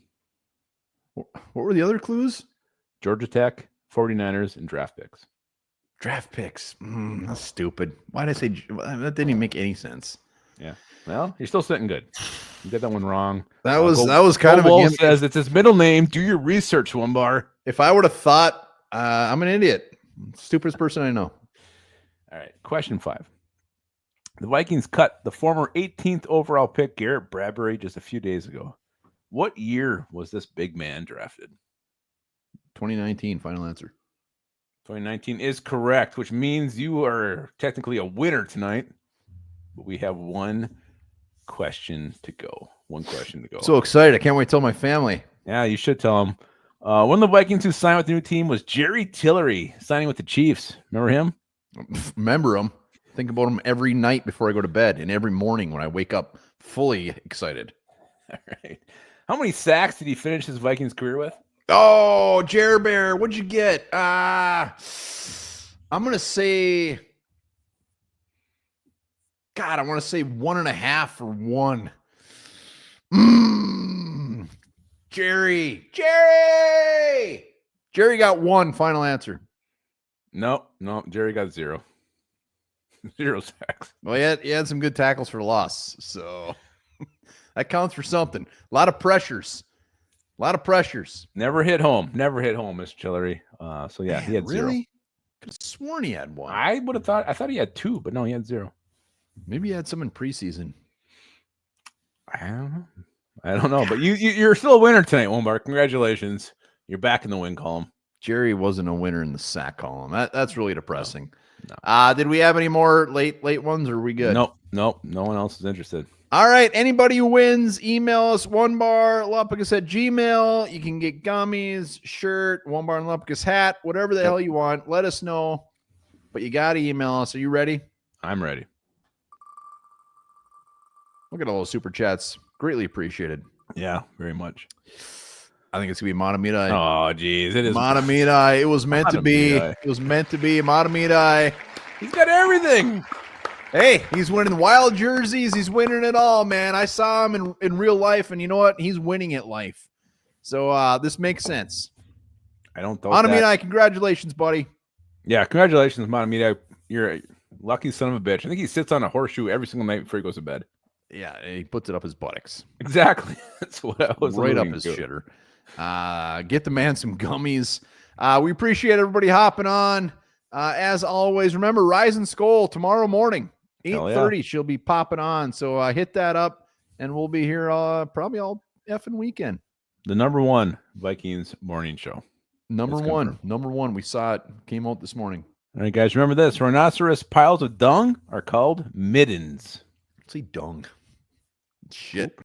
What were the other clues? Georgia Tech, 49ers, and draft picks. Draft picks. That's stupid. Why did I say that? Didn't even make any sense. Yeah. Well, you're still sitting good. You got that one wrong. That was kind of a says it's his middle name. Do your research, Wumbar. If I would have thought, I'm an idiot. Stupidest person I know. All right. Question 5. The Vikings cut the former 18th overall pick Garrett Bradbury just a few days ago. What year was this big man drafted? 2019. Final answer. 2019 is correct, which means you are technically a winner tonight. But we have one question to go. So excited. I can't wait to tell my family. Yeah, you should tell them. One of the Vikings who signed with the new team was Jerry Tillery, signing with the Chiefs. Remember him? Remember him. Think about him every night before I go to bed and every morning when I wake up fully excited. All right. How many sacks did he finish his Vikings career with? Oh, Jer Bear, what'd you get? I'm going to say, God, I want to say 1.5 for 1. Jerry got 1. Final answer. No, Jerry got 0. 0 sacks. Well, he had some good tackles for loss, so that counts for something. A lot of pressures. Never hit home, Mr. Tillery. So yeah, he had 0. Really? Could have sworn he had 1. I thought he had 2, but no, he had 0. Maybe he had some in preseason. I don't know, but you're still a winner tonight, Wumbar. Congratulations. You're back in the win column. Jerry wasn't a winner in the sack column. That's really depressing. No. Did we have any more late ones, or are we good? Nope. No one else is interested. All right. Anybody who wins, email us onebarlupicus@gmail. You can get gummies, shirt, One Bar and Lupicus hat, whatever the hell you want. Let us know. But you got to email us. Are you ready? I'm ready. Look at all those super chats. Greatly appreciated. Yeah, very much. I think it's going to be Matamidai. Oh, geez. It is. Matamidai. It was meant to be. It was meant to be. Matamidai. He's got everything. Hey, he's winning wild jerseys. He's winning it all, man. I saw him in real life, and you know what? He's winning at life. So this makes sense. I don't know. Matamidai, congratulations, buddy. Yeah, congratulations, Matamidai. You're a lucky son of a bitch. I think he sits on a horseshoe every single night before he goes to bed. Yeah, he puts it up his buttocks. Exactly. That's what I was right up his shitter. Get the man some gummies. We appreciate everybody hopping on. As always, remember Rise and Skull tomorrow morning, 8:30. Yeah. She'll be popping on. So hit that up, and we'll be here probably all effing weekend. The #1 Vikings morning show. Number one. We saw it. Came out this morning. All right, guys. Remember this: rhinoceros piles of dung are called middens. Say dung. Shit.